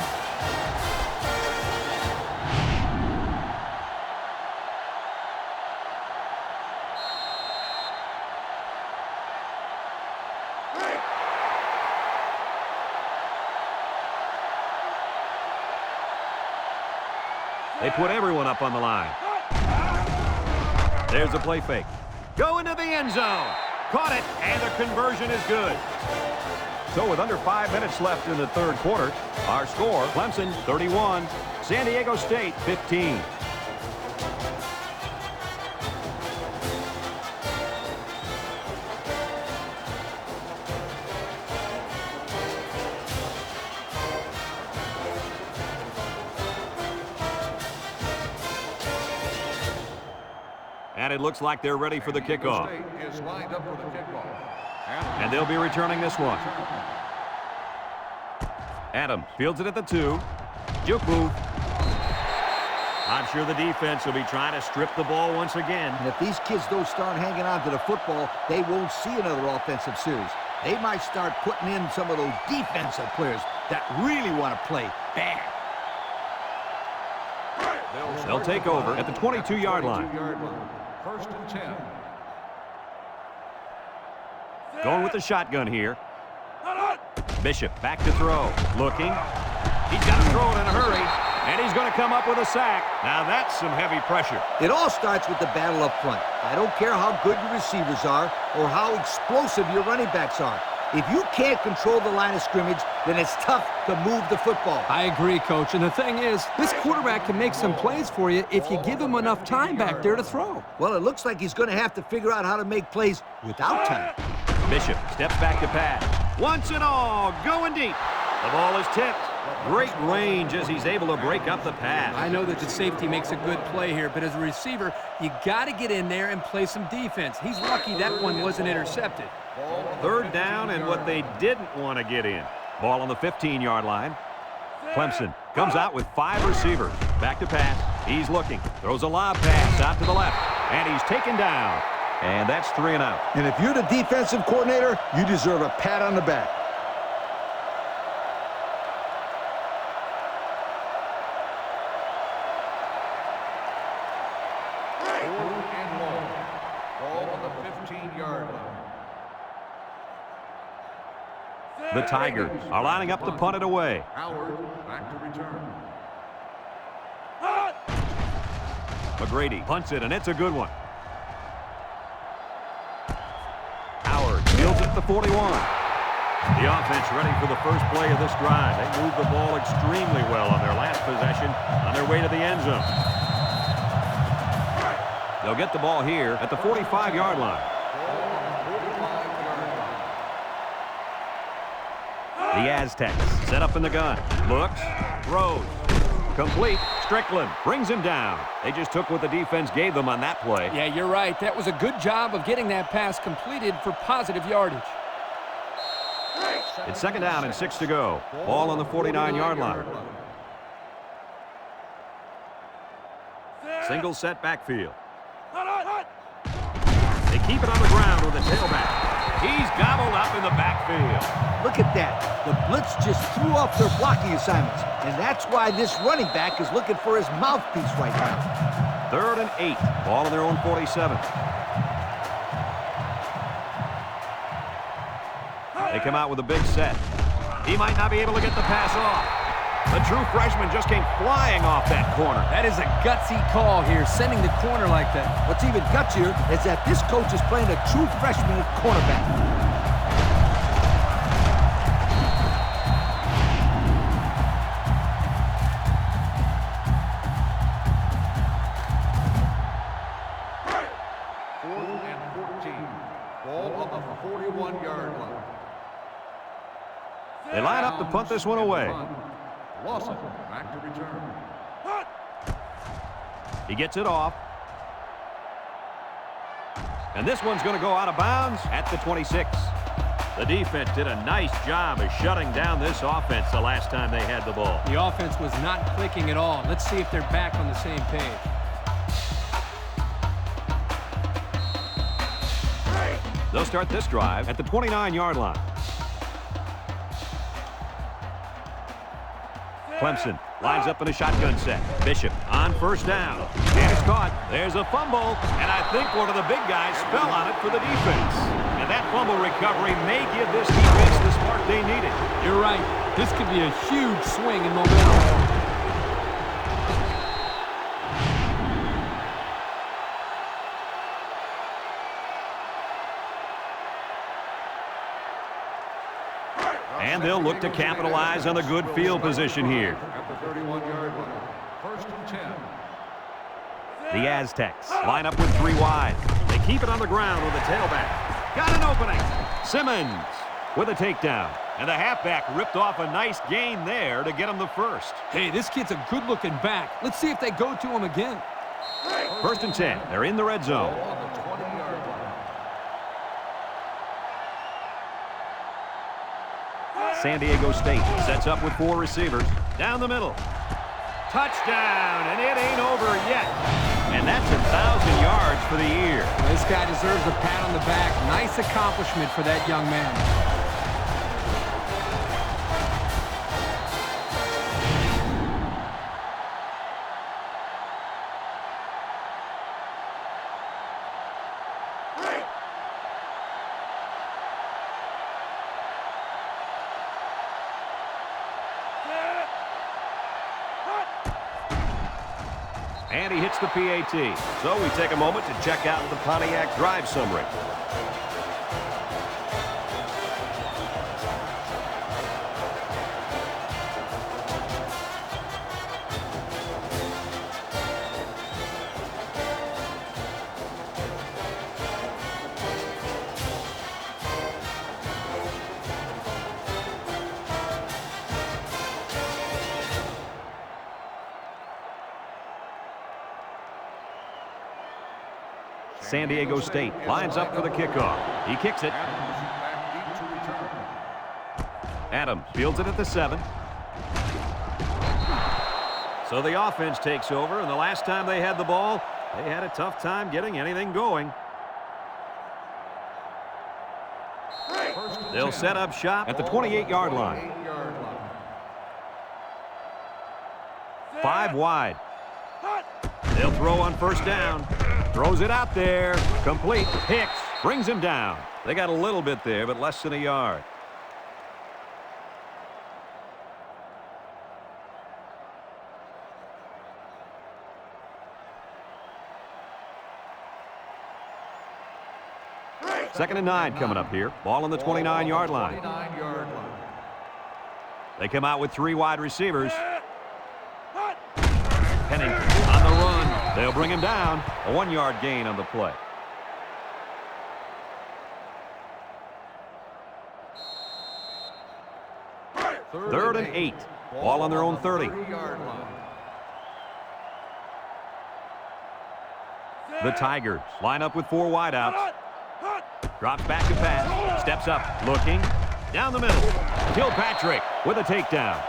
They put everyone up on the line. There's the play fake. Go into the end zone. Caught it, and the conversion is good. So with under 5 minutes left in the 3rd quarter, our score, Clemson 31, San Diego State 15. And it looks like they're ready for the kickoff. State is lined up for the kickoff. And they'll be returning this one. Adams fields it at the 2. Juke move. I'm sure the defense will be trying to strip the ball once again. And if these kids don't start hanging on to the football, they won't see another offensive series. They might start putting in some of those defensive players that really want to play bad. They'll take over at the 22-yard line. 1st and 10. Going with the shotgun here. Bishop back to throw. Looking. He's got to throw it in a hurry. And he's going to come up with a sack. Now that's some heavy pressure. It all starts with the battle up front. I don't care how good your receivers are or how explosive your running backs are. If you can't control the line of scrimmage, then it's tough to move the football. I agree, Coach. And the thing is, this quarterback can make some plays for you if you give him enough time back there to throw. Well, it looks like he's going to have to figure out how to make plays without time. Bishop steps back to pass. Once and all, going deep. The ball is tipped. Great range as he's able to break up the pass. I know that the safety makes a good play here, but as a receiver, you got to get in there and play some defense. He's lucky that one wasn't intercepted. 3rd down and what they didn't want to get in. Ball on the 15-yard line. Clemson comes out with 5 receivers. Back to pass. He's looking. Throws a lob pass out to the left. And he's taken down. And that's 3 and out. And if you're the defensive coordinator, you deserve a pat on the back. Ball on the 15-yard line. The Tigers are lining up to punt it away. Howard back to return. McGrady punts it, and it's a good one. Howard fields it at the 41. The offense ready for the first play of this drive. They moved the ball extremely well on their last possession on their way to the end zone. They'll get the ball here at the 45-yard line. The Aztecs set up in the gun. Looks, throws. Complete. Strickland brings him down. They just took what the defense gave them on that play. Yeah, you're right. That was a good job of getting that pass completed for positive yardage. It's second down and 6 to go. Ball on the 49-yard line. Single set backfield. They keep it on the ground with a tailback. He's gobbled up in the backfield. Look at that. The blitz just threw off their blocking assignments. And that's why this running back is looking for his mouthpiece right now. 3rd and 8. Ball on their own 47. They come out with a big set. He might not be able to get the pass off. The true freshman just came flying off that corner. That is a gutsy call here, sending the corner like that. What's even gutsier is that this coach is playing a true freshman at cornerback. They line up to punt this one away. Lawson back to return. He gets it off. And this one's going to go out of bounds at the 26. The defense did a nice job of shutting down this offense the last time they had the ball. The offense was not clicking at all. Let's see if they're back on the same page. They'll start this drive at the 29-yard line. Clemson lines up in a shotgun set. Bishop on first down. And it's caught. There's a fumble. And I think one of the big guys fell on it for the defense. And that fumble recovery may give this defense the spark they needed. You're right. This could be a huge swing in momentum. And they'll look to capitalize on the good field position here. At the 31-yard line. 1st and 10. The Aztecs line up with 3 wide. They keep it on the ground with a tailback. Got an opening. Simmons with a takedown. And the halfback ripped off a nice gain there to get him the first. Hey, this kid's a good-looking back. Let's see if they go to him again. 1st and 10. They're in the red zone. On the 20-yard line. San Diego State sets up with 4 receivers. Down the middle. Touchdown, and it ain't over yet. And that's 1,000 yards for the year. This guy deserves a pat on the back. Nice accomplishment for that young man. And he hits the PAT. So we take a moment to check out the Pontiac drive summary. San Diego State lines up for the kickoff. He kicks it. Adams fields it at the 7. So the offense takes over, and the last time they had the ball, they had a tough time getting anything going. They'll set up shop at the 28-yard line. 5 wide. They'll throw on first down. Throws it out there. Complete. Hicks brings him down. They got a little bit there, but less than a yard. 2nd and 9 coming up here. Ball on the 29-yard line. 29-yard line. They come out with 3 wide receivers. Pennington on the run. They'll bring him down. A 1-yard gain on the play. Third and 8. Ball on their own 30. 30-yard line. The Tigers line up with 4 wideouts. Drops back to pass. Steps up. Looking. Down the middle. Kilpatrick with a takedown.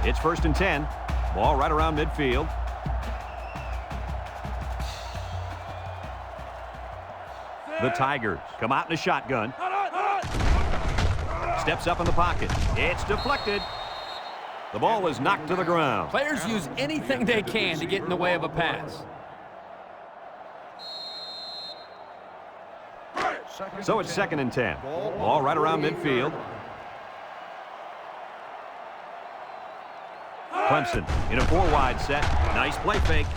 It's 1st and 10. Ball right around midfield. The Tigers come out in a shotgun. Steps up in the pocket. It's deflected. The ball is knocked to the ground. Players use anything they can to get in the way of a pass. So it's 2nd and 10. Ball right around midfield. Clemson in a 4-wide set. Nice play fake.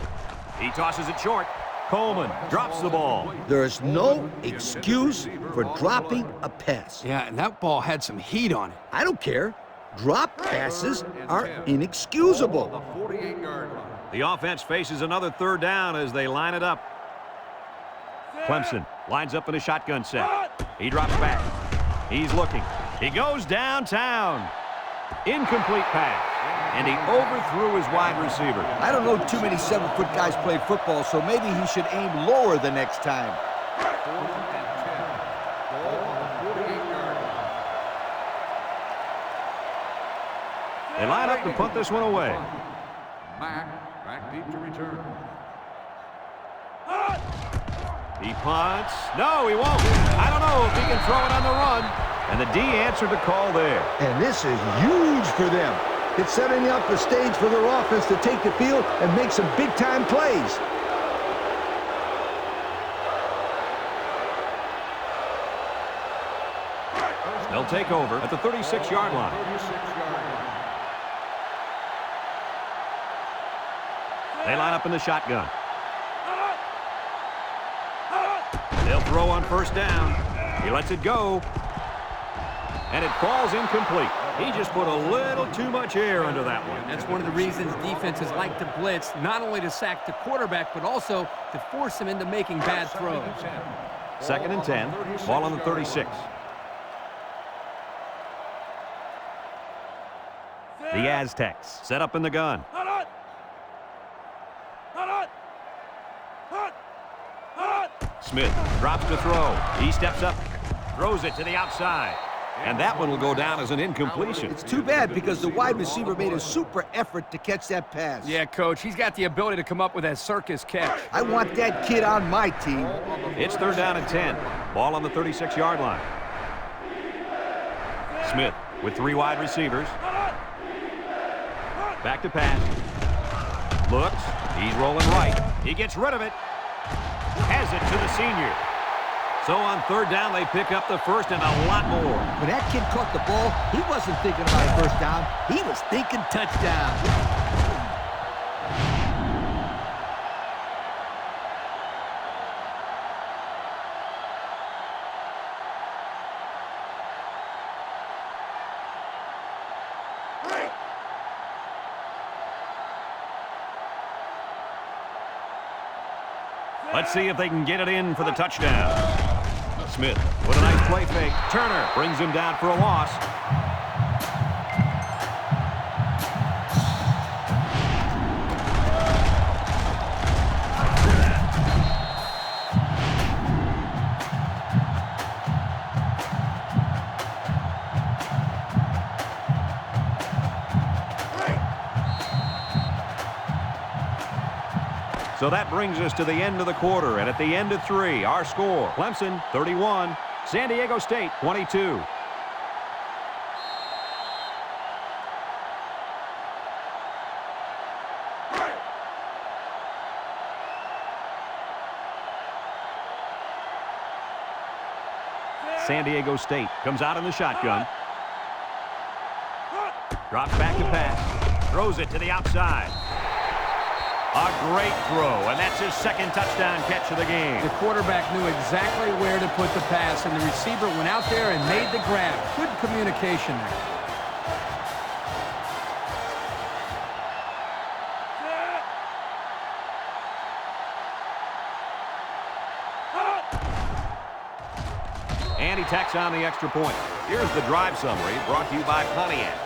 He tosses it short. Coleman drops the ball. There is no excuse for dropping a pass. Yeah, and that ball had some heat on it. I don't care. Drop passes are inexcusable. The 48-yard line. The offense faces another 3rd down as they line it up. Clemson lines up in a shotgun set. He drops back. He's looking. He goes downtown. Incomplete pass. And he overthrew his wide receiver. I don't know too many 7-foot guys play football, so maybe he should aim lower the next time. 4th and 10. Ball on the 48-yard line. They line up to punt this one away. Mack back deep to return. He punts. No, he won't. I don't know if he can throw it on the run. And the D answered the call there. And this is huge for them. It's setting up the stage for their offense to take the field and make some big-time plays. They'll take over at the 36-yard line. 36-yard line. They line up in the shotgun. They'll throw on 1st down. He lets it go. And it falls incomplete. He just put a little too much air under that one. That's one of the reasons defenses like to blitz, not only to sack the quarterback, but also to force him into making bad throws. 2nd and 10. Ball on the 36. The Aztecs set up in the gun. Smith drops to throw. He steps up, throws it to the outside. And that one will go down as an incompletion. It's too bad because the wide receiver made a super effort to catch that pass. Yeah, Coach, he's got the ability to come up with that circus catch. I want that kid on my team. It's 3rd down and 10. Ball on the 36-yard line. Smith with 3 wide receivers. Back to pass. Looks. He's rolling right. He gets rid of it. Has it to the senior. So on 3rd down, they pick up the 1st and a lot more. When that kid caught the ball, he wasn't thinking about a 1st down. He was thinking touchdown. Let's see if they can get it in for the touchdown. Smith with a nice play fake. Turner brings him down for a loss. So that brings us to the end of the quarter, and at the end of 3, our score, Clemson 31, San Diego State 22. San Diego State comes out in the shotgun. Drops back to pass. Throws it to the outside. A great throw, and that's his second touchdown catch of the game. The quarterback knew exactly where to put the pass, and the receiver went out there and made the grab. Good communication there. And he tacks on the extra point. Here's the drive summary brought to you by Pontiac.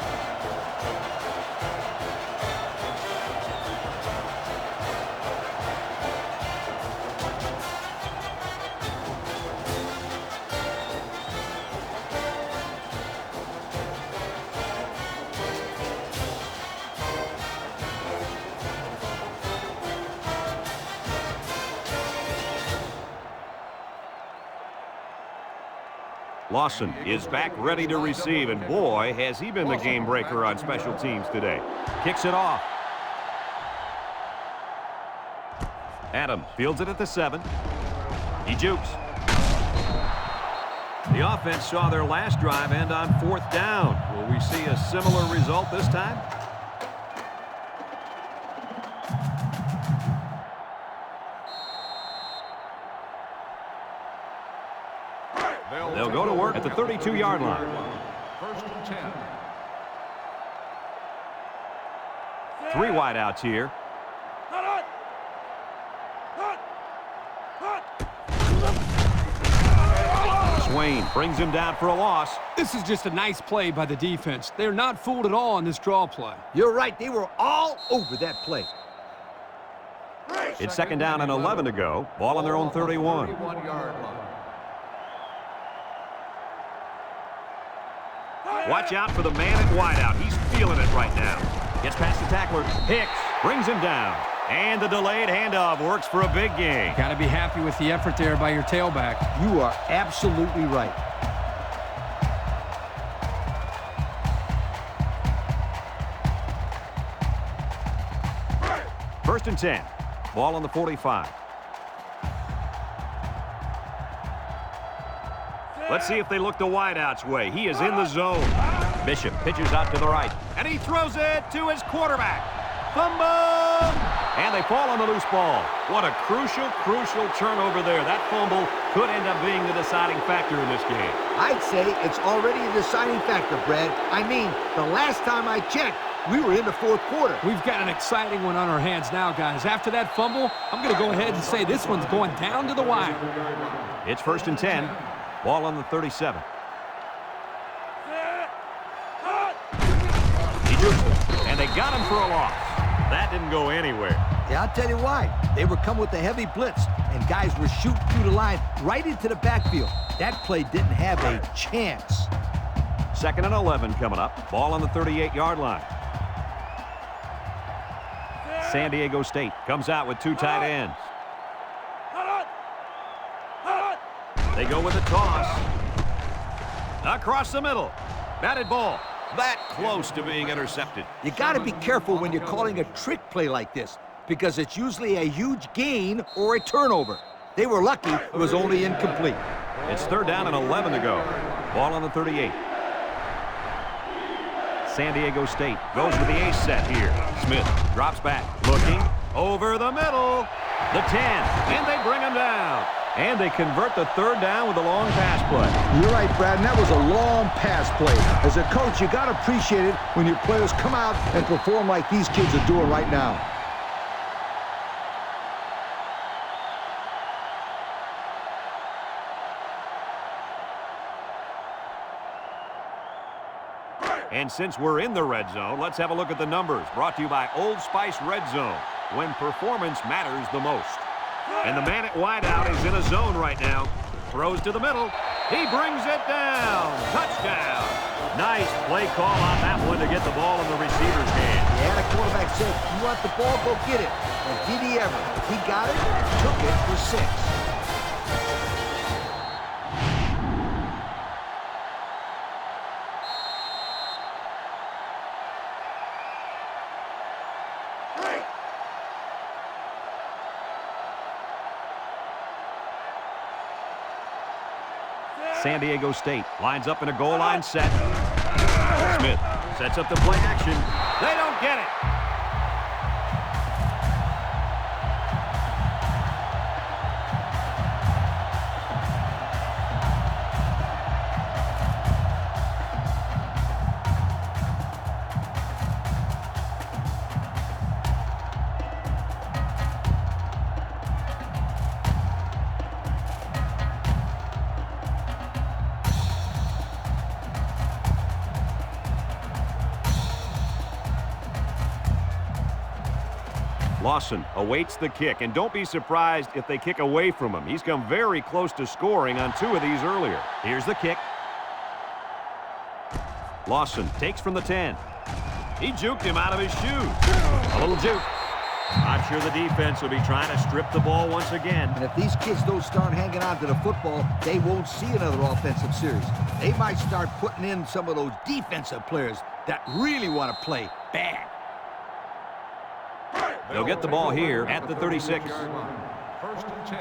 Lawson is back ready to receive, and boy, has he been the game breaker on special teams today. Kicks it off. Adams fields it at the 7. He jukes. The offense saw their last drive end on 4th down. Will we see a similar result this time? They'll go to work at the 32-yard line. First and 10. 3 wideouts here. Swain brings him down for a loss. This is just a nice play by the defense. They're not fooled at all on this draw play. You're right. They were all over that play. It's 2nd down and 11 to go. Ball on their own 31. 31-yard line. Watch out for the man at wideout. He's feeling it right now. Gets past the tackler. Hicks brings him down. And the delayed handoff works for a big gain. Got to be happy with the effort there by your tailback. You are absolutely right. First and 10. Ball on the 45. Let's see if they look the wideout's way. He is in the zone. Bishop pitches out to the right. And he throws it to his quarterback. Fumble! And they fall on the loose ball. What a crucial turnover there. That fumble could end up being the deciding factor in this game. I'd say it's already a deciding factor, Brad. I mean, the last time I checked, we were in the 4th quarter. We've got an exciting one on our hands now, guys. After that fumble, I'm going to go ahead and say this one's going down to the wire. It's 1st and 10. Ball on the 37. He jukes it, and they got him for a loss. That didn't go anywhere. Yeah, I'll tell you why. They were coming with a heavy blitz, and guys were shooting through the line right into the backfield. That play didn't have a chance. 2nd and 11 coming up. Ball on the 38-yard line. San Diego State comes out with 2 tight ends. They go with a toss. Across the middle. Batted ball. That close to being intercepted. You got to be careful when you're calling a trick play like this, because it's usually a huge gain or a turnover. They were lucky it was only incomplete. It's 3rd down and 11 to go. Ball on the 38. San Diego State goes with the ace set here. Smith drops back, looking over the middle. The 10, and they bring him down. And they convert the 3rd down with a long pass play. You're right, Brad, and that was a long pass play. As a coach, you got to appreciate it when your players come out and perform like these kids are doing right now. And since we're in the red zone, let's have a look at the numbers. Brought to you by Old Spice Red Zone, when performance matters the most. And the man at wideout is in a zone right now. Throws to the middle. He brings it down. Touchdown. Nice play call on that one to get the ball in the receiver's hand. Yeah, the quarterback said, you want the ball, go get it. And did he ever? He got it and took it for 6. San Diego State lines up in a goal line set. Smith sets up the play action. They don't get it. Lawson awaits the kick, and don't be surprised if they kick away from him. He's come very close to scoring on 2 of these earlier. Here's the kick. Lawson takes from the 10. He juked him out of his shoes. A little juke. I'm sure the defense will be trying to strip the ball once again. And if these kids don't start hanging on to the football, they won't see another offensive series. They might start putting in some of those defensive players that really want to play bad. They'll get the ball here at the 36. First and 10.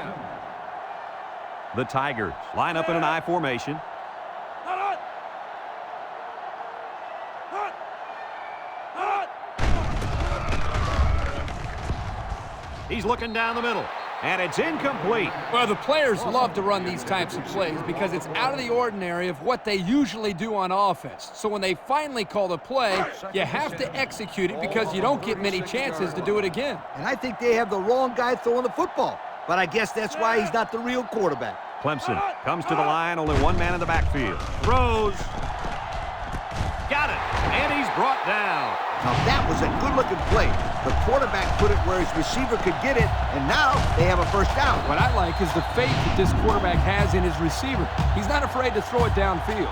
The Tigers line up in an I formation. He's looking down the middle, and it's incomplete. Well, the players love to run these types of plays because it's out of the ordinary of what they usually do on offense. So when they finally call the play, you have to execute it because you don't get many chances to do it again. And I think they have the wrong guy throwing the football. But I guess that's why he's not the real quarterback. Clemson comes to the line, only 1 man in the backfield. Throws. Got it, and he's brought down. Now that was a good-looking play. The quarterback put it where his receiver could get it, and now they have a first down. What I like is the faith that this quarterback has in his receiver. He's not afraid to throw it downfield.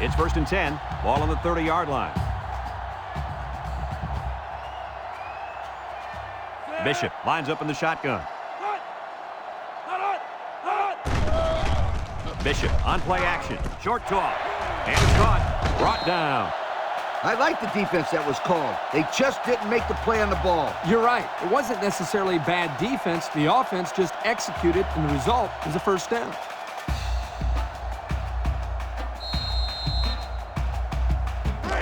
It's first and 10, ball on the 30-yard line. Bishop lines up in the shotgun. Bishop on play action. Short toss. And it's caught. Brought down. I like the defense that was called. They just didn't make the play on the ball. You're right. It wasn't necessarily bad defense. The offense just executed, and the result is a first down.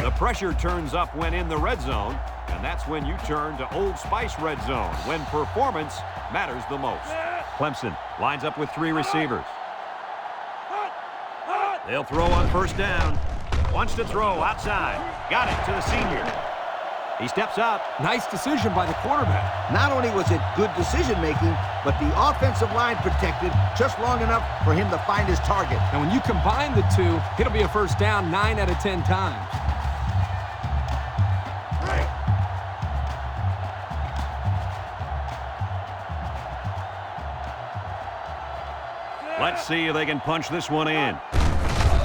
The pressure turns up when in the red zone, and that's when you turn to Old Spice red zone, when performance matters the most. Clemson lines up with 3 receivers. They'll throw on first down. Wants to throw outside. Got it to the senior. He steps up. Nice decision by the quarterback. Not only was it good decision-making, but the offensive line protected just long enough for him to find his target. And when you combine the two, it'll be a first down 9 out of 10 times. Let's see if they can punch this one in.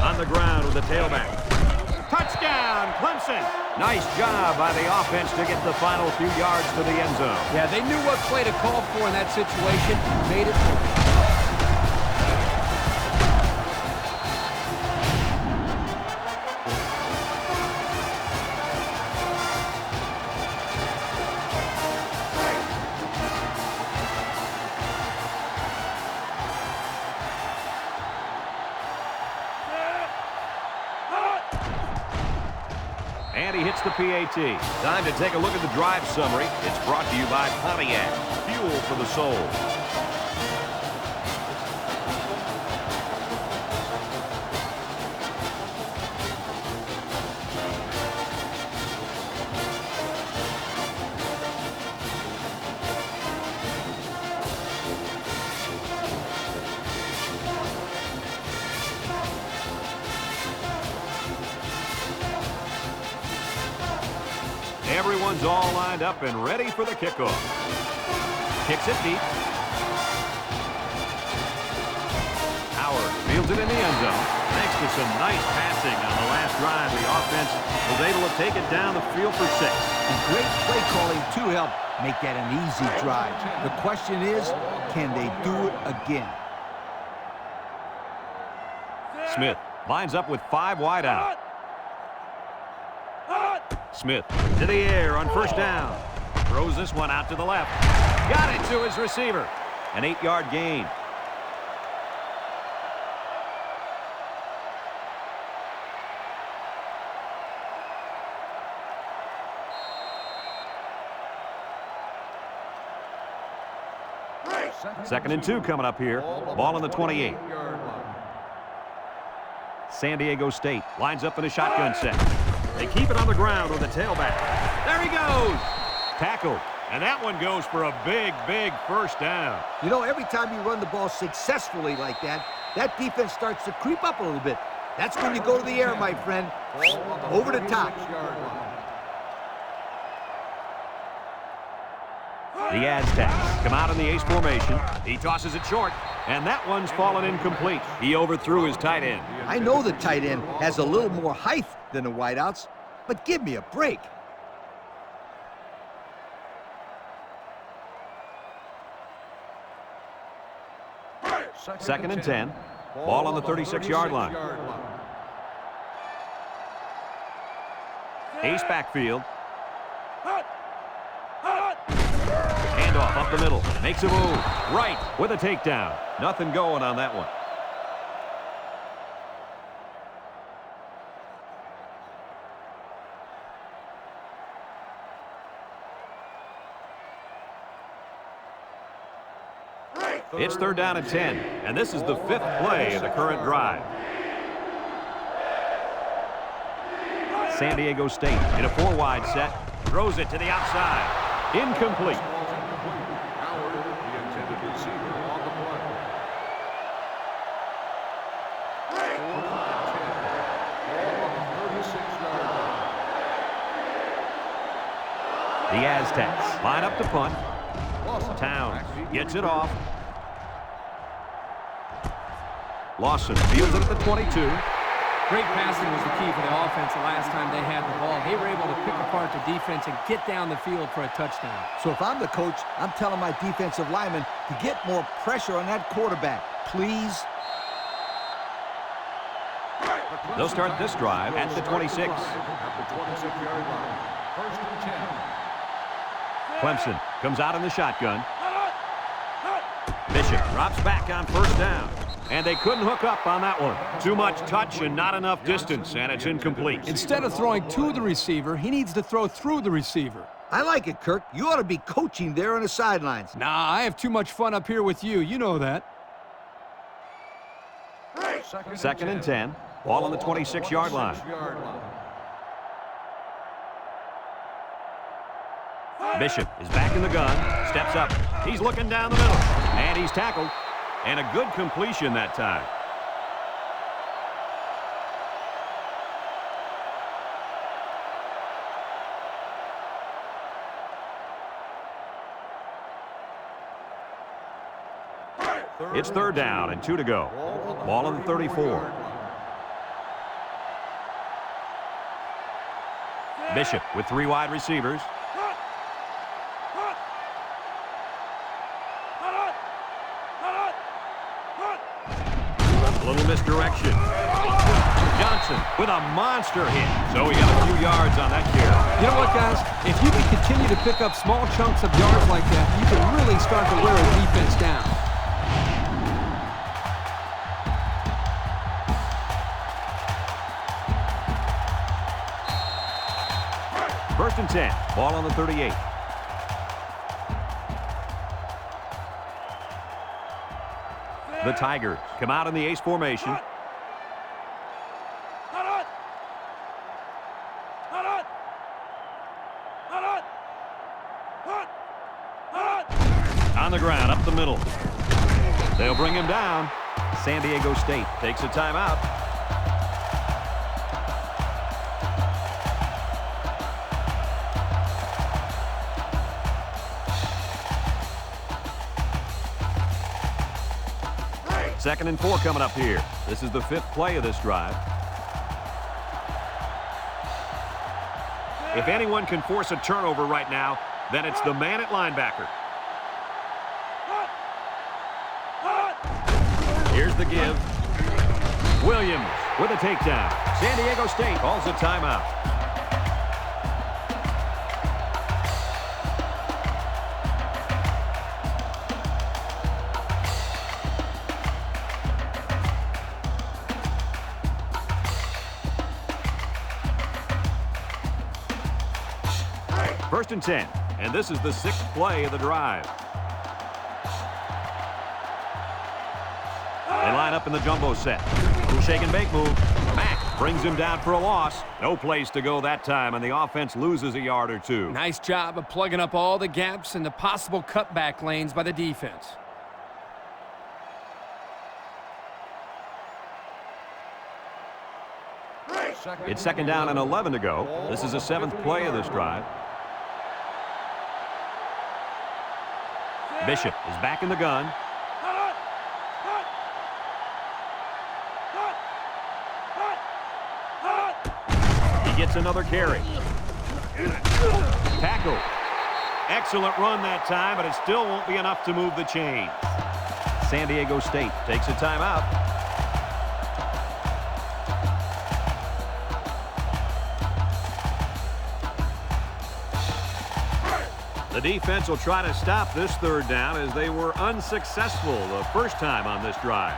On the ground with the tailback. Touchdown, Clemson! Nice job by the offense to get the final few yards to the end zone. Yeah, they knew what play to call for in that situation. Made it work. And he hits the PAT. Time to take a look at the drive summary. It's brought to you by Pontiac. Fuel for the soul. Everyone's all lined up and ready for the kickoff. Kicks it deep. Howard fields it in the end zone. Thanks to some nice passing on the last drive, the offense was able to take it down the field for 6. And great play calling to help make that an easy drive. The question is, can they do it again? Smith lines up with 5 wide out. Smith to the air on first down. Throws this one out to the left. Got it to his receiver. An 8-yard gain. Second and 2 coming up here. Ball on the 28. San Diego State lines up in a shotgun set. They keep it on the ground with a tailback. There he goes. Tackled. And that one goes for a big, big first down. You know, every time you run the ball successfully like that, that defense starts to creep up a little bit. That's when you go to the air, my friend. Over the top. The Aztecs come out in the ace formation. He tosses it short, and that one's fallen incomplete. He overthrew his tight end. I know the tight end has a little more height than the wideouts, but give me a break. Second and 10. Ball on the 36-yard line. Ace backfield. Handoff up the middle. Makes a move. Right with a takedown. Nothing going on that one. It's third down and 10, and this is the 5th play of the current drive. San Diego State in a 4-wide set. Throws it to the outside. Incomplete. Howard, the intended receiver, on the play. 4th and 10. Ball on the 36-yard line. The Aztecs line up to punt. Towns gets it off. Lawson fields it at the 22. Great passing was the key for the offense the last time they had the ball. They were able to pick apart the defense and get down the field for a touchdown. So if I'm the coach, I'm telling my defensive linemen to get more pressure on that quarterback, please. They'll start this drive at the 26. At the 26-yard line. 1st and 10. Clemson comes out in the shotgun. Bishop drops back on first down. And they couldn't hook up on that one. Too much touch and not enough distance, and it's incomplete. Instead of throwing to the receiver, he needs to throw through the receiver. I like it, Kirk. You ought to be coaching there on the sidelines. Nah, I have too much fun up here with you. You know that. Second and 10. Ball on the 26-yard line. Bishop is back in the gun. Steps up. He's looking down the middle. And he's tackled. And a good completion that time. It's third down and 2 to go. Ball on the 34. Bishop with 3 wide receivers. A little misdirection. Johnson with a monster hit. So he got a few yards on that carry. You know what, guys? If you can continue to pick up small chunks of yards like that, you can really start to wear a defense down. First and 10. Ball on the 38. The Tigers come out in the ace formation. On the ground, up the middle. They'll bring him down. San Diego State takes a timeout. Second and 4 coming up here. This is the 5th play of this drive. If anyone can force a turnover right now, then it's the man at linebacker. Here's the give. Williams with a takedown. San Diego State calls a timeout. First and 10, and this is the 6th play of the drive. They line up in the jumbo set. Little shake and bake move. Mack brings him down for a loss. No place to go that time, and the offense loses a yard or two. Nice job of plugging up all the gaps and the possible cutback lanes by the defense. It's It's 2nd down and 11 to go. This is the 7th play of this drive. Bishop is back in the gun. He gets another carry. Tackle. Excellent run that time, but it still won't be enough to move the chain. San Diego State takes a timeout. The defense will try to stop this 3rd down as they were unsuccessful the first time on this drive.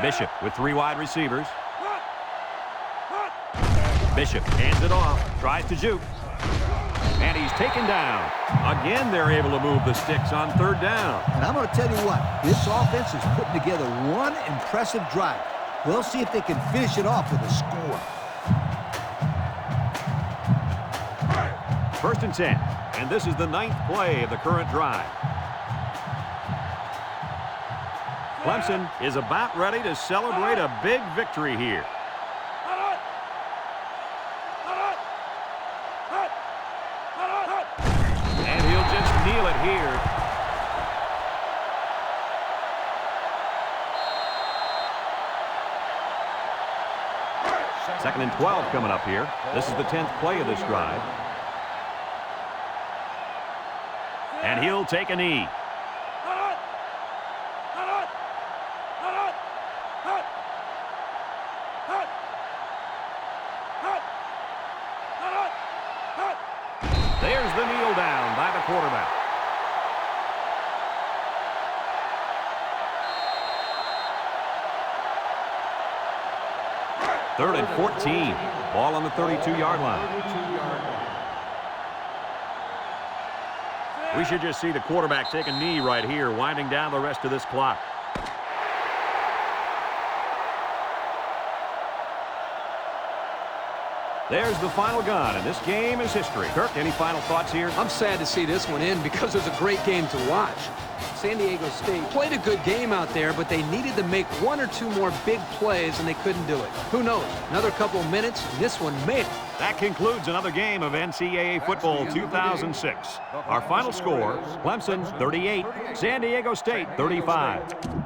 Bishop with 3 wide receivers. Bishop hands it off, tries to juke. And he's taken down. Again, they're able to move the sticks on 3rd down. And I'm going to tell you what, this offense is putting together one impressive drive. We'll see if they can finish it off with a score. First and 10, and this is the 9th play of the current drive. Clemson is about ready to celebrate a big victory here. And he'll just kneel it here. Second and 12 coming up here. This is the 10th play of this drive. And he'll take a knee. There's the kneel down by the quarterback. Third and 14. Ball on the 32-yard line. We should just see the quarterback take a knee right here, winding down the rest of this clock. There's the final gun, and this game is history. Kirk, any final thoughts here? I'm sad to see this one end because it was a great game to watch. San Diego State played a good game out there, but they needed to make 1 or 2 more big plays, and they couldn't do it. Who knows? Another couple of minutes, and this one made it. That concludes another game of NCAA football 2006. Our final score, Clemson 38, San Diego State 35.